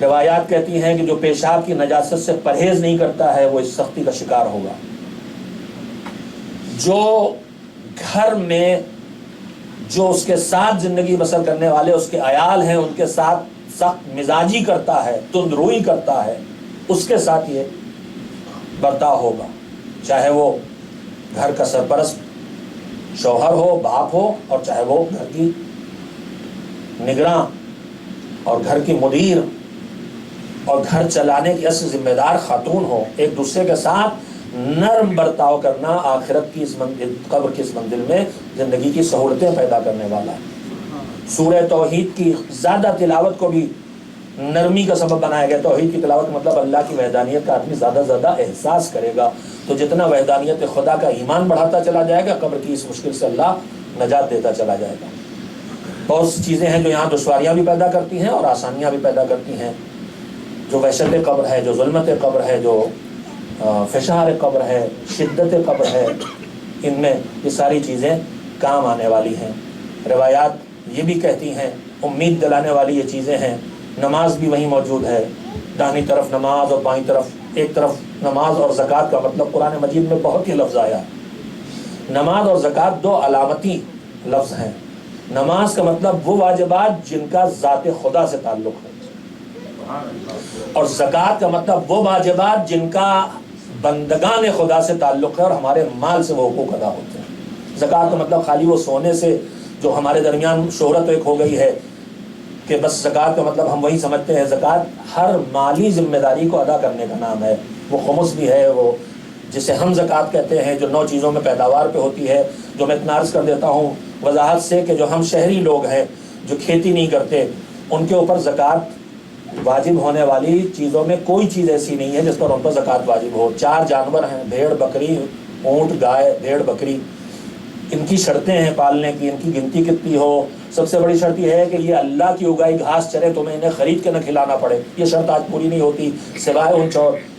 روایات کہتی ہیں کہ جو پیشاب کی نجاست سے پرہیز نہیں کرتا ہے وہ اس سختی کا شکار ہوگا۔ جو گھر میں جو اس کے ساتھ زندگی بسر کرنے والے اس کے عیال ہیں، ان کے ساتھ سخت مزاجی کرتا ہے، تند روئی کرتا ہے، اس کے ساتھ یہ برتاؤ ہوگا، چاہے وہ گھر کا سرپرست شوہر ہو، باپ ہو، اور چاہے وہ گھر کی نگراں اور گھر کی مدیر اور گھر چلانے کی اصل ذمہ دار خاتون ہو۔ ایک دوسرے کے ساتھ نرم برتاؤ کرنا آخرت کی اس منزل، قبر کی اس منزل میں زندگی کی سہولتیں پیدا کرنے والا ہے۔ سورہ توحید کی زیادہ تلاوت کو بھی نرمی کا سبب بنایا گیا۔ توحید کی تلاوت مطلب اللہ کی وحدانیت کا آدمی زیادہ زیادہ احساس کرے گا، تو جتنا وحدانیت خدا کا ایمان بڑھاتا چلا جائے گا، قبر کی اس مشکل سے اللہ نجات دیتا چلا جائے گا۔ بہت سی چیزیں ہیں جو یہاں دشواریاں بھی پیدا کرتی ہیں اور آسانیاں بھی پیدا کرتی ہیں۔ جو وحشت قبر ہے، جو ظلمت قبر ہے، جو فشار قبر ہے، شدت قبر ہے، ان میں یہ ساری چیزیں کام آنے والی ہیں۔ روایات یہ بھی کہتی ہیں، امید دلانے والی یہ چیزیں ہیں۔ نماز بھی وہیں موجود ہے، داہنی طرف نماز اور بائیں طرف، ایک طرف نماز اور زکوٰۃ کا مطلب قرآن مجید میں بہت ہی لفظ آیا۔ نماز اور زکوٰۃ دو علامتی لفظ ہیں۔ نماز کا مطلب وہ واجبات جن کا ذات خدا سے تعلق ہے، اور زکوٰۃ کا مطلب وہ واجبات جن کا بندگان خدا سے تعلق ہے اور ہمارے مال سے وہ حقوق ادا ہوتے ہیں۔ زکوٰۃ کا مطلب خالی وہ سونے سے جو ہمارے درمیان شہرت ایک ہو گئی ہے کہ بس زکوٰۃ کا مطلب ہم وہی سمجھتے ہیں۔ زکوٰۃ ہر مالی ذمہ داری کو ادا کرنے کا نام ہے۔ وہ خمس بھی ہے، وہ جسے ہم زکوٰۃ کہتے ہیں، جو 9 چیزوں میں پیداوار پہ ہوتی ہے، جو میں اتنا عرض کر دیتا ہوں وضاحت سے کہ جو ہم شہری لوگ ہیں جو کھیتی نہیں کرتے، ان کے اوپر زکوٰۃ واجب ہونے والی چیزوں میں کوئی چیز ایسی نہیں ہے جس پر ان پر زکوٰۃ واجب ہو۔ 4 جانور ہیں، بھیڑ بکری، اونٹ، گائے، بھیڑ بکری، ان کی شرطیں ہیں پالنے کی، ان کی گنتی کتنی ہو۔ سب سے بڑی شرط یہ ہے کہ یہ اللہ کی اگائی گھاس چرے، تمہیں انہیں خرید کے نہ کھلانا پڑے۔ یہ شرط آج پوری نہیں ہوتی، سوائے ان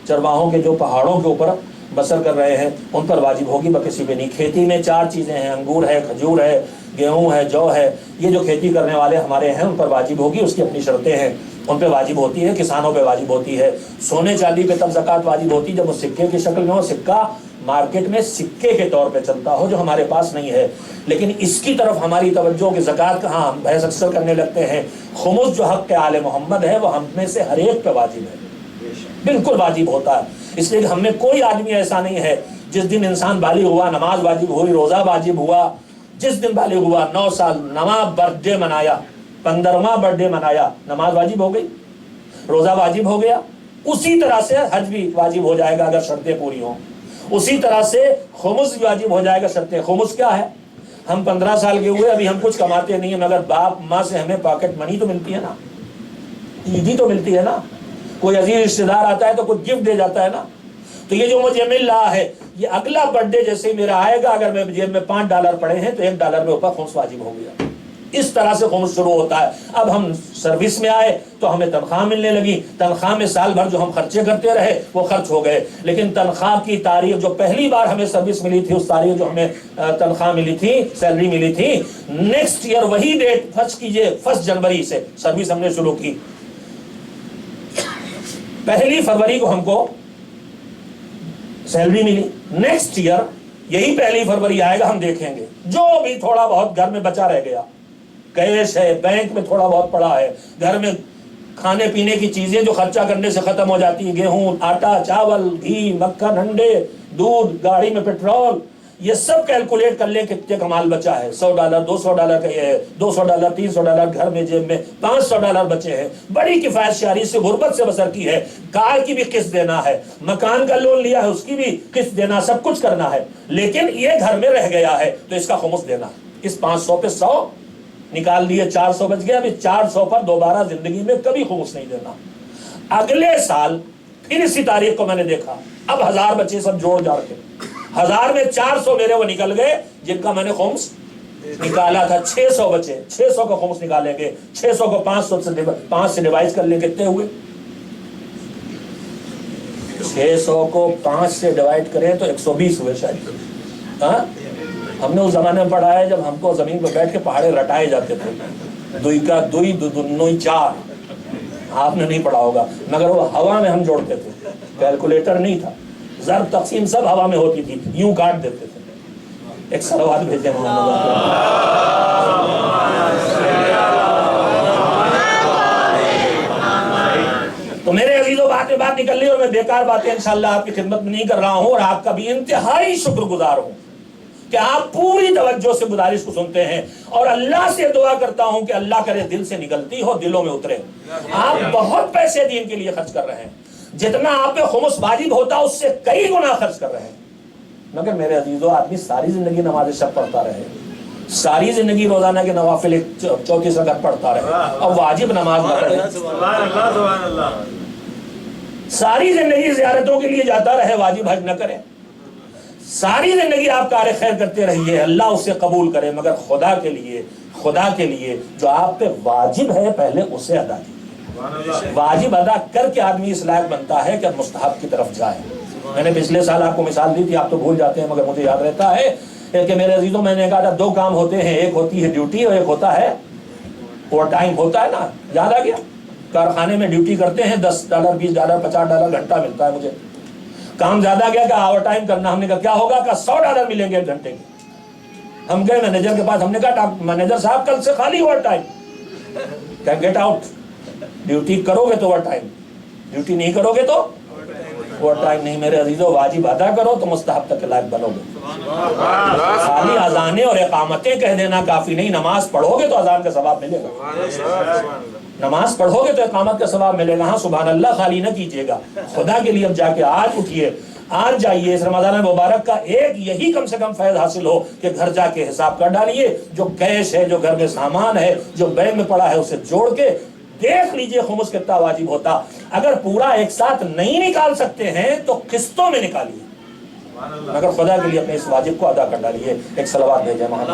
چرواہوں کے جو پہاڑوں کے اوپر بسر کر رہے ہیں ان پر واجب ہوگی، کسی پہ نہیں۔ کھیتی میں 4 چیزیں ہیں، انگور ہے، کھجور ہے، گیہوں ہے، جو ہے، یہ جو کھیتی کرنے والے ہمارے ہیں ان پر واجب ہوگی، اس کی اپنی شرطیں ہیں، ان پہ واجب ہوتی ہے، کسانوں پہ واجب ہوتی ہے۔ سونے چاندی پہ تب زکوٰۃ واجب ہوتی جب وہ سکے کی شکل میں ہو، سکہ مارکیٹ میں سکے کے طور پہ چلتا ہو، جو ہمارے پاس نہیں ہے۔ لیکن اس کی طرف ہماری توجہ کہ زکوٰۃ کہاں، ہم بحث اکثر کرنے لگتے ہیں۔ خمس جو حق آل محمد ہے وہ ہم میں سے ہر ایک پہ واجب ہے، بالکل واجب ہوتا ہے۔ اس لیے کہ ہم میں کوئی آدمی ایسا نہیں ہے جس دن انسان بالغ ہوا نماز واجب ہوئی، روزہ واجب ہوا، جس دن بالغ ہوا 9 سال نواں برتھ ڈے منایا، 15واں برتھ ڈے منایا، نماز واجب ہو گئی، روزہ واجب ہو گیا۔ اسی طرح سے حج بھی واجب ہو جائے گا اگر شرطیں پوری ہوں، اسی طرح سے خمس بھی واجب ہو جائے گا شرطیں۔ خمس کیا ہے؟ ہم 15 سال کے ہوئے، ابھی ہم کچھ کماتے نہیں ہیں، مگر باپ ماں سے ہمیں پاکٹ منی تو ملتی ہے نا، عیدی تو ملتی ہے نا، کوئی عزیز رشتے دار آتا ہے تو کچھ گفٹ دے جاتا ہے نا۔ تو یہ جو مجھے مل رہا ہے، یہ اگلا برتھ ڈے جیسے ہی میرا آئے گا، اگر میں جیب میں $5 پڑے ہیں تو $1 میں اوپر خمس واجب ہو گیا۔ اس طرح سے خمس شروع ہوتا ہے۔ اب ہم سروس میں آئے تو ہمیں تنخواہ ملنے لگی، تنخواہ میں سال بھر جو ہم خرچے کرتے رہے وہ خرچ ہو گئے، لیکن تنخواہ کی تاریخ جو پہلی بار ہمیں سروس ملی تھی، اس تاریخ جو ہمیں تنخواہ ملی تھی، سیلری ملی تھی، نیکسٹ ایئر وہی ڈیٹ فرض کیجئے 1 جنوری سے سروس ہم نے شروع کی، 1 فروری کو ہم کو سیلری ملی۔ نیکسٹ ایئر یہی 1 فروری آئے گا، ہم دیکھیں گے جو بھی تھوڑا بہت گھر میں بچا رہ گیا، کیش ہے، بینک میں تھوڑا بہت پڑا ہے، گھر میں کھانے پینے کی چیزیں جو خرچہ کرنے سے ختم ہو جاتی ہیں، گیہوں، آٹا، چاول، گھی، مکھن، انڈے، دودھ، گاڑی میں پیٹرول، یہ سب کیلکولیٹ کر لیں کتنے کا مال بچا ہے۔ $100 $200 کا یہ ہے، $200 $300 گھر میں جیب میں $500 بچے ہیں۔ بڑی کفایت شعاری سے غربت سے بسر کی ہے، کار کی بھی قسط دینا ہے، مکان کا لون لیا ہے اس کی بھی قسط دینا، سب کچھ کرنا ہے، لیکن یہ گھر میں رہ گیا ہے تو اس کا خمس دینا۔ اس 500 پہ 100 نکال دیے، 400 بچ گیا، ابھی 400 پر دوبارہ زندگی میں کبھی خمس نہیں دینا۔ اگلے سال پھر اسی تاریخ کو میں نے دیکھا، اب 1000 بچے سب جوڑ جاڑ کے، 1000 میں 400 میرے وہ نکل گئے جن کا میں نے خمس نکالا تھا۔ 600 بچے، 600 کا خمس نکالیں گے، 600 کو 5 سے ڈیوائز کر لیں، کتنے ہوئے؟ 600 کو 5 سے ڈیوائڈ کریں تو 120 ہوئے شاید۔ ہاں، ہم نے اس زمانے میں پڑھا ہے جب ہم کو زمین پہ بیٹھ کے پہاڑے رٹائے جاتے تھے، دوئی کا دوئی، دو دنوئی 4، آپ نے نہیں پڑھا ہوگا، مگر وہ ہوا میں ہم جوڑتے تھے، کیلکولیٹر نہیں تھا، ضرب تقسیم سب ہوا میں ہوتی تھی، یوں کاٹ دیتے تھے۔ ایک صلوات بھیجیں محمد۔ تو میرے عزیزوں، بات نکل لی اور میں بیکار باتیں انشاءاللہ آپ کی خدمت میں نہیں کر رہا ہوں، اور آپ کا بھی انتہائی شکر گزار ہوں کہ آپ پوری توجہ سے گزارش کو سنتے ہیں، اور اللہ سے دعا کرتا ہوں کہ اللہ کرے دل سے نکلتی ہو، دلوں میں اترے۔ آپ بہت پیسے دین کے لیے خرچ کر رہے ہیں، جتنا آپ پہ خمس واجب ہوتا اس سے کئی گنا خرچ کر رہے ہیں، مگر میرے عزیزوں آدمی ساری زندگی نماز شب پڑھتا رہے، ساری زندگی روزانہ کے نوافل 34 رکعت پڑھتا رہے اور واجب نماز نہ پڑھے، ساری زندگی زیارتوں کے لیے جاتا رہے، واجب حج نہ کرے، ساری زندگی آپ کار خیر کرتے رہیے، اللہ اسے قبول کرے، مگر خدا کے لیے جو آپ پہ واجب ہے پہلے اسے ادا کیجیے۔ واجب ادا کر کے آدمی اس لائق بنتا ہے کہ اب مستحب کی طرف جائے۔ میں نے پچھلے سال آپ کو مثال دی تھی، آپ تو بھول جاتے ہیں مگر مجھے یاد رہتا ہے کہ میرے عزیزوں میں نے کہا تھا 2 کام ہوتے ہیں، ایک ہوتی ہے ڈیوٹی اور ایک ہوتا ہے اوور ٹائم ہوتا ہے نا، یاد آ گیا؟ کارخانے میں ڈیوٹی کرتے ہیں $10 $20 $50 گھنٹہ ملتا ہے مجھے، کام زیادہ گیا کہ اوور ٹائم کرنا، ہم نے کہا کیا ہوگا کہ $100 ملیں گے 1 گھنٹے کے۔ ہم گئے مینیجر کے پاس، ہم نے کہا مینیجر صاحب کل سے خالی اوور ٹائم، کہ گیٹ آؤٹ، ڈیوٹی کرو گے تو اوور ٹائم، ڈیوٹی نہیں کرو گے تو اوور ٹائم نہیں۔ میرے عزیزو واجب ادا کرو تو مستحب تک کے لائق بنو گے۔ خالی اذانیں اور اقامتیں کہہ دینا کافی نہیں، نماز پڑھو گے تو اذان کا ثواب ملے گا، نماز پڑھو گے تو اقامت کا ثواب ملے گا۔ ہاں سبحان اللہ خالی نہ کیجیے گا، خدا کے لیے اب جا کے آج اٹھیے، آج جائیے، اس رمضان مبارک کا ایک یہی کم سے کم فیض حاصل ہو کہ گھر جا کے حساب کر ڈالیے، جو کیش ہے، جو گھر میں سامان ہے، جو بینک میں پڑا ہے، اسے جوڑ کے دیکھ لیجئے خمس کتنا واجب ہوتا۔ اگر پورا ایک ساتھ نہیں نکال سکتے ہیں تو قسطوں میں نکالیے، مگر خدا کے لیے اپنے اس واجب کو ادا کر ڈالیے۔ ایک صلوات بھیجیں محمد۔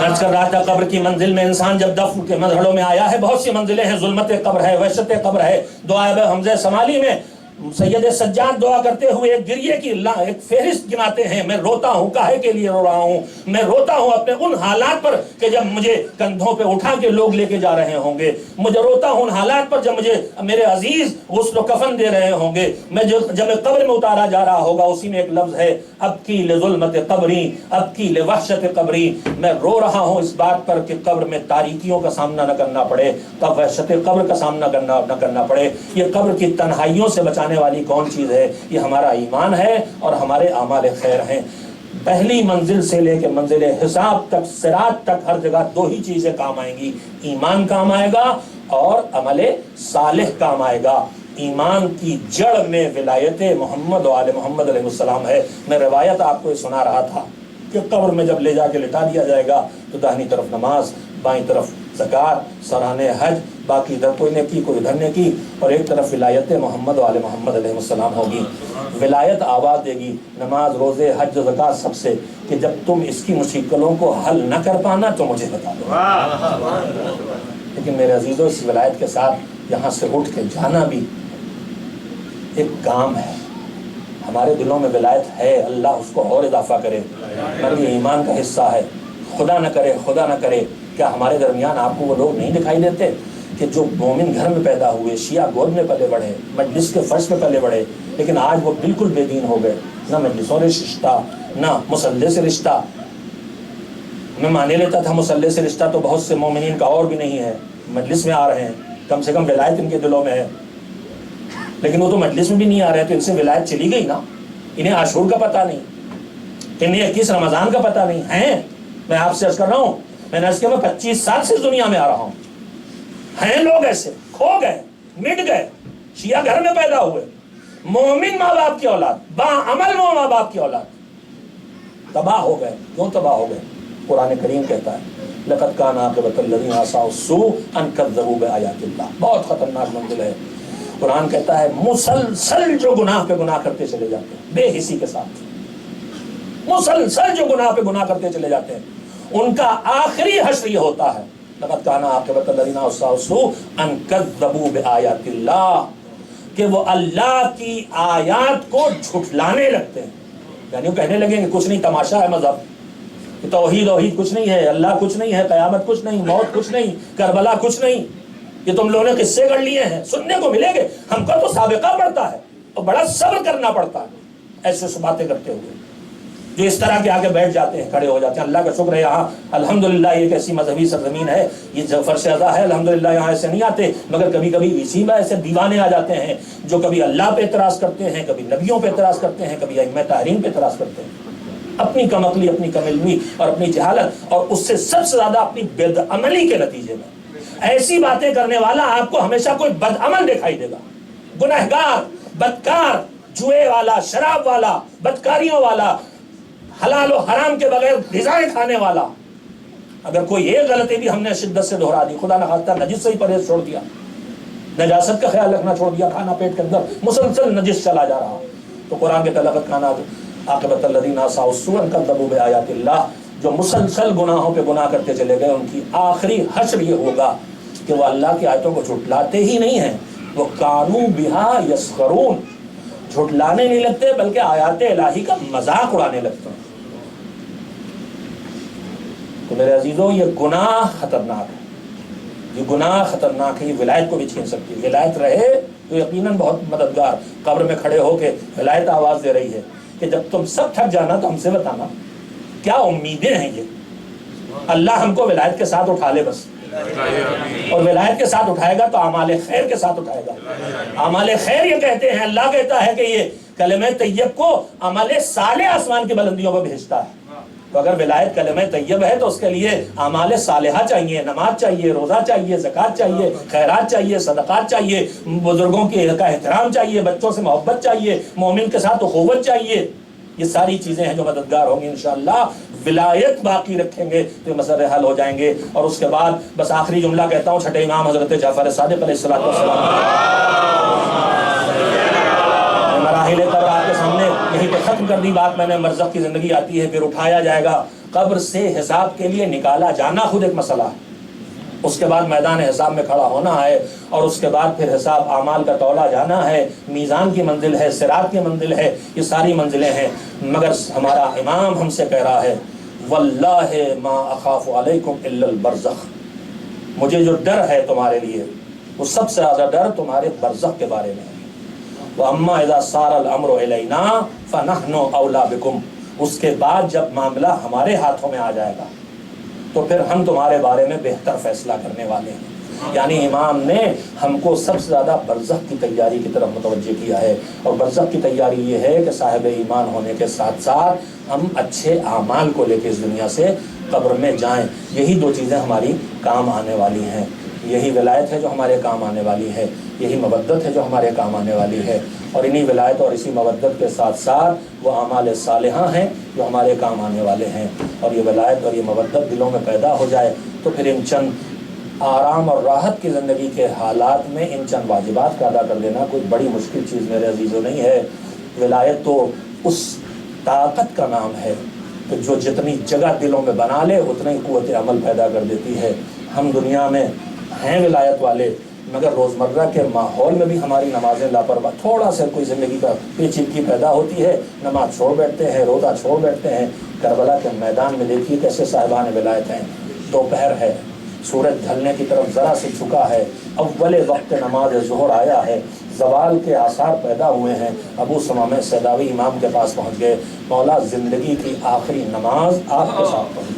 نرس کر رہا تھا قبر کی منزل میں انسان جب دفن کے مرحلوں میں آیا ہے، بہت سی منزلیں ہیں، ظلمت قبر ہے، وحشت قبر ہے۔ دعا حمزہ سمالی میں سید سجاد دعا کرتے ہوئے ایک گریے کی ایک فہرست گناتے ہیں، میں روتا ہوں، کاہے کے لیے رو رہا ہوں؟ میں روتا ہوں اپنے ان حالات پر کہ جب مجھے کندھوں پہ اٹھا کے لوگ لے کے جا رہے ہوں گے، مجھے روتا ہوں ان حالات پر جب مجھے میرے عزیز غسل و کفن دے رہے ہوں گے، میں جب میں قبر میں اتارا جا رہا ہوگا۔ اسی میں ایک لفظ ہے اب کی لظلمت قبری، اب کی لوحشت قبری، میں رو رہا ہوں اس بات پر کہ قبر میں تاریکیوں کا سامنا نہ کرنا پڑے، تب وحشت قبر کا سامنا نہ کرنا پڑے۔ یہ قبر کی تنہائیوں سے بچانے والی کون چیز ہے؟ یہ ہمارا ایمان ہے اور ہمارے اعمال خیر ہیں۔ پہلی منزل سے لے کے منزل حساب تک، صراط تک، ہر جگہ 2 ہی چیزیں کام آئیں گی، ایمان کام آئے گا اور عمل صالح کام آئے گا۔ ایمان کی جڑ میں ولایت محمد و آل محمد علیہ السلام ہے۔ میں روایت آپ کو سنا رہا تھا کہ قبر میں جب لے جا کے لٹا دیا جائے گا تو داہنی طرف نماز، بائیں طرف زکوٰۃ، سرانے حج، باقی ادھر کوئی نے کی کوئی ادھر نے کی، اور ایک طرف ولایت محمد و آل محمد علیہ السلام ہوگی۔ ولایت آواز دے گی نماز، روزے، حج و زکوٰۃ سب سے کہ جب تم اس کی مشکلوں کو حل نہ کر پانا تو مجھے بتا دو۔ لیکن میرے عزیزوں اس ولایت کے ساتھ یہاں سے اٹھ کے جانا بھی ایک کام ہے۔ ہمارے دلوں میں ولایت ہے، اللہ اس کو اور اضافہ کرے، مگر یہ ایمان کا حصہ ہے۔ خدا نہ کرے کیا ہمارے درمیان آپ کو وہ لوگ نہیں دکھائی دیتے کہ جو مومن گھر میں پیدا ہوئے، شیعہ گود میں پلے بڑھے، مجلس کے فرش میں پلے بڑھے، لیکن آج وہ بالکل بے دین ہو گئے، نہ مجلسوں سے رشتہ، نہ مصلی سے رشتہ۔ میں مانے لیتا تھا مصلی سے رشتہ تو بہت سے مومنین کا اور بھی نہیں ہے، مجلس میں آ رہے ہیں، کم سے کم ولایت ان کے دلوں میں ہے، لیکن وہ تو مجلس میں بھی نہیں آ رہے، تو ان سے ولایت چلی گئی نا۔ انہیں عاشور کا پتہ نہیں، انہیں 21 رمضان کا پتہ نہیں ہے۔ میں آپ سے عرض کر رہا ہوں، میں نے عرض کیا میں 25 سال سے دنیا میں آ رہا ہوں، ہیں لوگ ایسے کھو گئے، مٹ گئے، شیعہ گھر میں پیدا ہوئے، مومن ماں باپ کی اولاد، باعمل ماں باپ کی اولاد، تباہ ہو گئے۔ کیوں تباہ ہو گئے؟ قرآن کریم کہتا ہے لقد کان عاقبۃ الذین عصوا السوء ان کذبوا بآیات اللہ۔ بہت خطرناک منزل ہے۔ قرآن کہتا ہے مسلسل جو گناہ پہ گناہ کرتے چلے جاتے ہیں، بے حسی کے ساتھ مسلسل جو گناہ پہ گناہ کرتے چلے جاتے ہیں، ان کا آخری حشر یہ ہوتا ہے لقد کان عاقبۃ الذین عصوا السوء ان کذبوا بآیات اللہ، کہ وہ اللہ کی آیات کو جھٹلانے لگتے ہیں۔ یعنی وہ کہنے لگیں کہ کچھ نہیں، تماشا ہے مذہب، توحید کچھ نہیں ہے، اللہ کچھ نہیں ہے، قیامت کچھ نہیں، موت کچھ نہیں، کربلا کچھ نہیں، یہ تم لوگوں نے قصے کر لیے ہیں، سننے کو ملیں گے۔ ہم کو تو سابقہ پڑتا ہے اور بڑا صبر کرنا پڑتا ہے ایسے باتیں کرتے ہوئے، جو اس طرح کے آگے بیٹھ جاتے ہیں، کھڑے ہو جاتے ہیں۔ اللہ کا شکر ہے یہاں الحمدللہ یہ ایک ایسی مذہبی سرزمین ہے، یہ فرش ادا ہے، الحمدللہ یہاں ایسے نہیں آتے، مگر کبھی کبھی اسی میں ایسے دیوانے آ جاتے ہیں جو کبھی اللہ پہ اعتراض کرتے ہیں، کبھی نبیوں پہ اعتراض کرتے ہیں، کبھی ائمہ طاہرین پہ اعتراض کرتے ہیں، اپنی کم عقلی، اپنی کم علمی اور اپنی جہالت، اور اس سے سب سے زیادہ اپنی بد عملی کے نتیجے میں۔ ایسی باتیں کرنے والا آپ کو ہمیشہ کوئی بد عمل دکھائی دے گا، گنہگار، بدکار، جوئے والا، شراب والا، بدکاریوں والا، حلال و حرام کے بغیر غذائیں کھانے والا۔ اگر کوئی ایک غلطی بھی ہم نے شدت سے دہرا دی، خدا نخواستہ نجس سے ہی پرہیز چھوڑ دیا، نجاست کا خیال رکھنا چھوڑ دیا، کھانا پیٹ کے اندر مسلسل نجس چلا جا رہا، تو قرآن کے لقد کان عاقبۃ الذین عصوا السوء ان کذبوا بآیات اللہ، جو مسلسل گناہوں پہ گناہ کرتے چلے گئے، ان کی آخری حشر یہ ہوگا کہ وہ اللہ کی آیتوں کو جھٹلاتے ہی نہیں ہیں وہ کانو بہا یسخرون، جھٹلانے نہیں لگتے بلکہ آیات الہی کا مذاق اڑانے لگتے ہیں۔ تو میرے عزیزوں یہ گناہ خطرناک ہے، یہ گناہ خطرناک ہے، یہ ولایت کو بھی چھین سکتی ہے۔ ولایت رہے تو یقیناً بہت مددگار، قبر میں کھڑے ہو کے ولایت آواز دے رہی ہے کہ جب تم سب تھک جانا تو ہم سے بتانا کیا امیدیں ہیں، یہ اللہ ہم کو ولایت کے ساتھ اٹھا لے بس، اور ولایت کے ساتھ اٹھائے گا تو اعمال خیر کے ساتھ اٹھائے گا۔ اعمال خیر یہ کہتے ہیں، اللہ کہتا ہے کہ یہ کلمہ طیب کو عمل صالح آسمان کی بلندیوں پر بھیجتا ہے۔ تو اگر ولایت کلمہ طیب ہے تو اس کے لیے اعمال صالحہ چاہیے، نماز چاہیے، روزہ چاہیے، زکوٰۃ چاہیے، خیرات چاہیے، صدقات چاہیے، بزرگوں کا احترام چاہیے، بچوں سے محبت چاہیے، مومن کے ساتھ اخوت چاہیے۔ یہ ساری چیزیں ہیں جو مددگار ہوں گی انشاءاللہ۔ ولایت باقی رکھیں گے تو یہ مسئلے حل ہو جائیں گے۔ اور اس کے بعد بس آخری جملہ کہتا ہوں، چھٹے امام حضرت جعفر صادق علیہ السلام مراحل قبر آپ کے سامنے یہیں پہ ختم کر دی بات میں نے۔ برزخ کی زندگی آتی ہے، پھر اٹھایا جائے گا، قبر سے حساب کے لیے نکالا جانا خود ایک مسئلہ ہے، اس کے بعد میدان حساب میں کھڑا ہونا ہے، اور اس کے بعد پھر حساب اعمال کا تولا جانا ہے، میزان کی منزل ہے، صراط کی منزل ہے، یہ ساری منزلیں ہیں۔ مگر ہمارا امام ہم سے کہہ رہا ہے واللہ ما اخاف علیکم الا البرزخ، مجھے جو ڈر ہے تمہارے لیے وہ سب سے زیادہ ڈر تمہارے برزخ کے بارے میں ہے۔ وَأَمَّا إِذَا صَارَ الْأَمْرُ إِلَيْنَا فَنَحْنُ أَوْلَىٰ بِكُمْ، اس کے بعد جب معاملہ ہمارے ہاتھوں میں آ جائے گا تو پھر ہم تمہارے بارے میں بہتر فیصلہ کرنے والے ہیں۔ یعنی امام نے ہم کو سب سے زیادہ برزخ کی تیاری کی طرف متوجہ کیا ہے، اور برزخ کی تیاری یہ ہے کہ صاحب ایمان ہونے کے ساتھ ساتھ ہم اچھے اعمال کو لے کے اس دنیا سے قبر میں جائیں۔ یہی دو چیزیں ہماری کام آنے والی ہیں، یہی ولایت ہے جو ہمارے کام آنے والی ہے، یہی مودت ہے جو ہمارے کام آنے والی ہے، اور انہی ولایت اور اسی مودت کے ساتھ ساتھ وہ اعمال صالحہ ہیں جو ہمارے کام آنے والے ہیں۔ اور یہ ولایت اور یہ مودت دلوں میں پیدا ہو جائے تو پھر ان چند آرام اور راحت کی زندگی کے حالات میں ان چند واجبات کا ادا کر دینا کوئی بڑی مشکل چیز میرے عزیزوں نہیں ہے۔ ولایت تو اس طاقت کا نام ہے کہ جو جتنی جگہ دلوں میں بنا لے اتنا ہی قوت عمل پیدا کر دیتی ہے۔ ہم دنیا میں ہیں ولایت والے، مگر روزمرہ کے ماحول میں بھی ہماری نمازیں لاپرواہ، تھوڑا سا کوئی زندگی کا پیچیدگی پیدا ہوتی ہے، نماز چھوڑ بیٹھتے ہیں، روزہ چھوڑ بیٹھتے ہیں۔ کربلا کے میدان میں دیکھیے کیسے صاحبان ولایت ہیں، دوپہر ہے، سورج ڈھلنے کی طرف ذرا سے جھکا ہے، اول وقت نماز ظہر آیا ہے، زوال کے آثار پیدا ہوئے ہیں، ابو ثمامہ سیداوی امام کے پاس پہنچ گئے، مولا زندگی کی آخری نماز آپ کے ساتھ پڑھی۔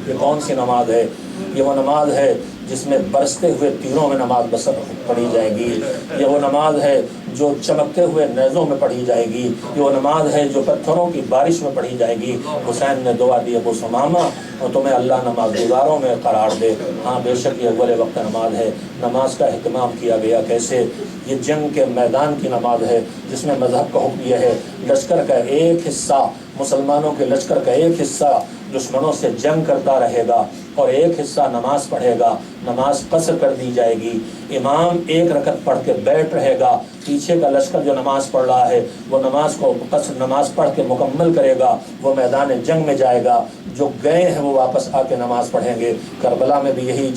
یہ کون سی نماز ہے؟ یہ وہ نماز ہے جس میں برستے ہوئے تیروں میں نماز بسر پڑھی جائے گی، یہ وہ نماز ہے جو چمکتے ہوئے نیزوں میں پڑھی جائے گی، یہ وہ نماز ہے جو پتھروں کی بارش میں پڑھی جائے گی۔ حسین نے دعا دی ابو ثمامہ اور تمہیں اللہ نماز گزاروں میں قرار دے۔ ہاں بے شک یہ اول وقت نماز ہے۔ نماز کا اہتمام کیا گیا کیسے؟ یہ جنگ کے میدان کی نماز ہے جس میں مذہب کا حکم یہ ہے لشکر کا ایک حصہ، مسلمانوں کے لشکر کا ایک حصہ دشمنوں سے جنگ کرتا رہے گا اور ایک حصہ نماز پڑھے گا، نماز قصر کر دی جائے گی، امام ایک رکعت پڑھ کے بیٹھ رہے گا، پیچھے کا لشکر جو نماز پڑھ رہا ہے وہ نماز کو قصر نماز پڑھ کے مکمل کرے گا، وہ میدان جنگ میں جائے گا، جو گئے ہیں وہ واپس آ کے نماز پڑھیں گے۔ کربلا میں بھی یہی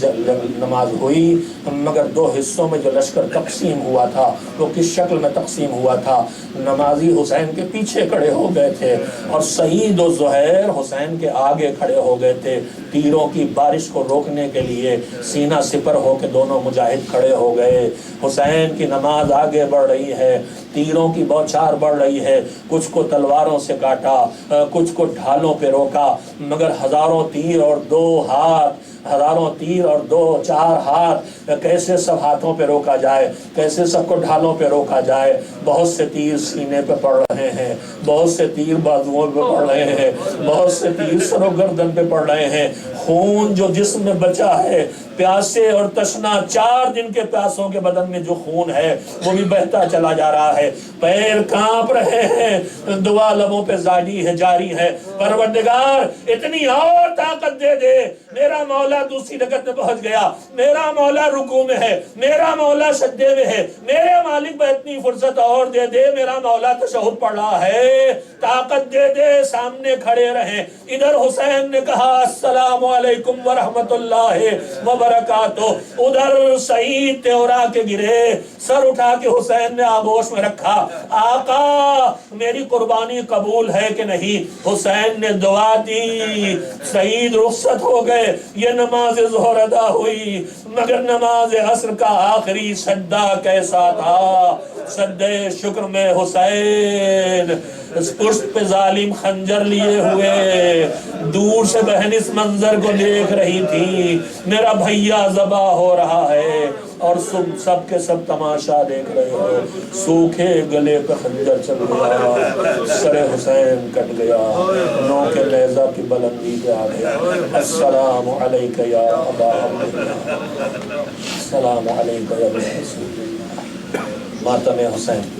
نماز ہوئی، مگر دو حصوں میں جو لشکر تقسیم ہوا تھا وہ کس شکل میں تقسیم ہوا تھا؟ نمازی حسین کے پیچھے کھڑے ہو گئے تھے اور سعید و زہیر حسین کے آگے کھڑے ہو گئے تھے، تیروں کی بارش کو روکنے کے لیے سینہ سپر ہو کے دونوں مجاہد کھڑے ہو گئے۔ حسین کی نماز آگے بڑھ رہی ہے، تیروں کی بوچھار بڑھ رہی ہے، کچھ کو تلواروں سے کاٹا، کچھ کو ڈھالوں پہ روکا، مگر ہزاروں تیر اور دو ہاتھ، ہزاروں تیر اور دو چار ہاتھ، کیسے سب ہاتھوں پہ روکا جائے، کیسے سب کو ڈھالوں پہ روکا جائے؟ بہت سے تیر سینے پہ پڑ رہے ہیں، بہت سے تیر بازوؤں پہ پڑ رہے ہیں، بہت سے تیر سر و گردن پہ پڑ رہے ہیں۔ خون جو جسم میں بچا ہے، پیاسے اور تشنا 4 دن کے پیاسوں کے بدن میں جو خون ہے وہ بھی بہتا چلا جا رہا ہے، پیر کانپ رہے ہیں، دعا لبوں پہ جاری ہے، پروردگار اتنی اور طاقت دے دے، میرا مولا مولا دوسری رکعت میں پہنچ گیا، میرا مولا رکوع میں ہے، میرا مولا سجدے میں ہے، میرے مالک میں اتنی فرصت اور دے دے، میرا مولا تشہد پڑھ رہا ہے، طاقت دے دے، سامنے کھڑے رہیں۔ ادھر حسین نے کہا السلام علیکم ورحمت اللہ وبرکاتہ، ادھر سعید تیورا کے گرے، سر اٹھا کے حسین نے آغوش میں رکھا، آقا میری قربانی قبول ہے کہ نہیں؟ حسین نے دعا دی، سعید رخصت ہو گئے، یہ نماز ظہر ادا ہوئی، مگر نماز عصر کا آخری سجدہ کیسا تھا؟ سجدہ شکر میں حسین اس پشت پہ ظالم خنجر لیے ہوئے، دور سے بہن اس منظر کو دیکھ رہی تھی، میرا بھیا ذبح ہو رہا ہے اور سب کے سب تماشا دیکھ رہے ہو، سوکھے گلے پہ خنجر چل گیا، سر حسین کٹ گیا، نو کے نیزہ کی بلندی پہ آ گیا۔ السلام علیکہ یا ابا عبداللہ، السلام علیکہ یا ابا رسول اللہ۔ ماتم حسین۔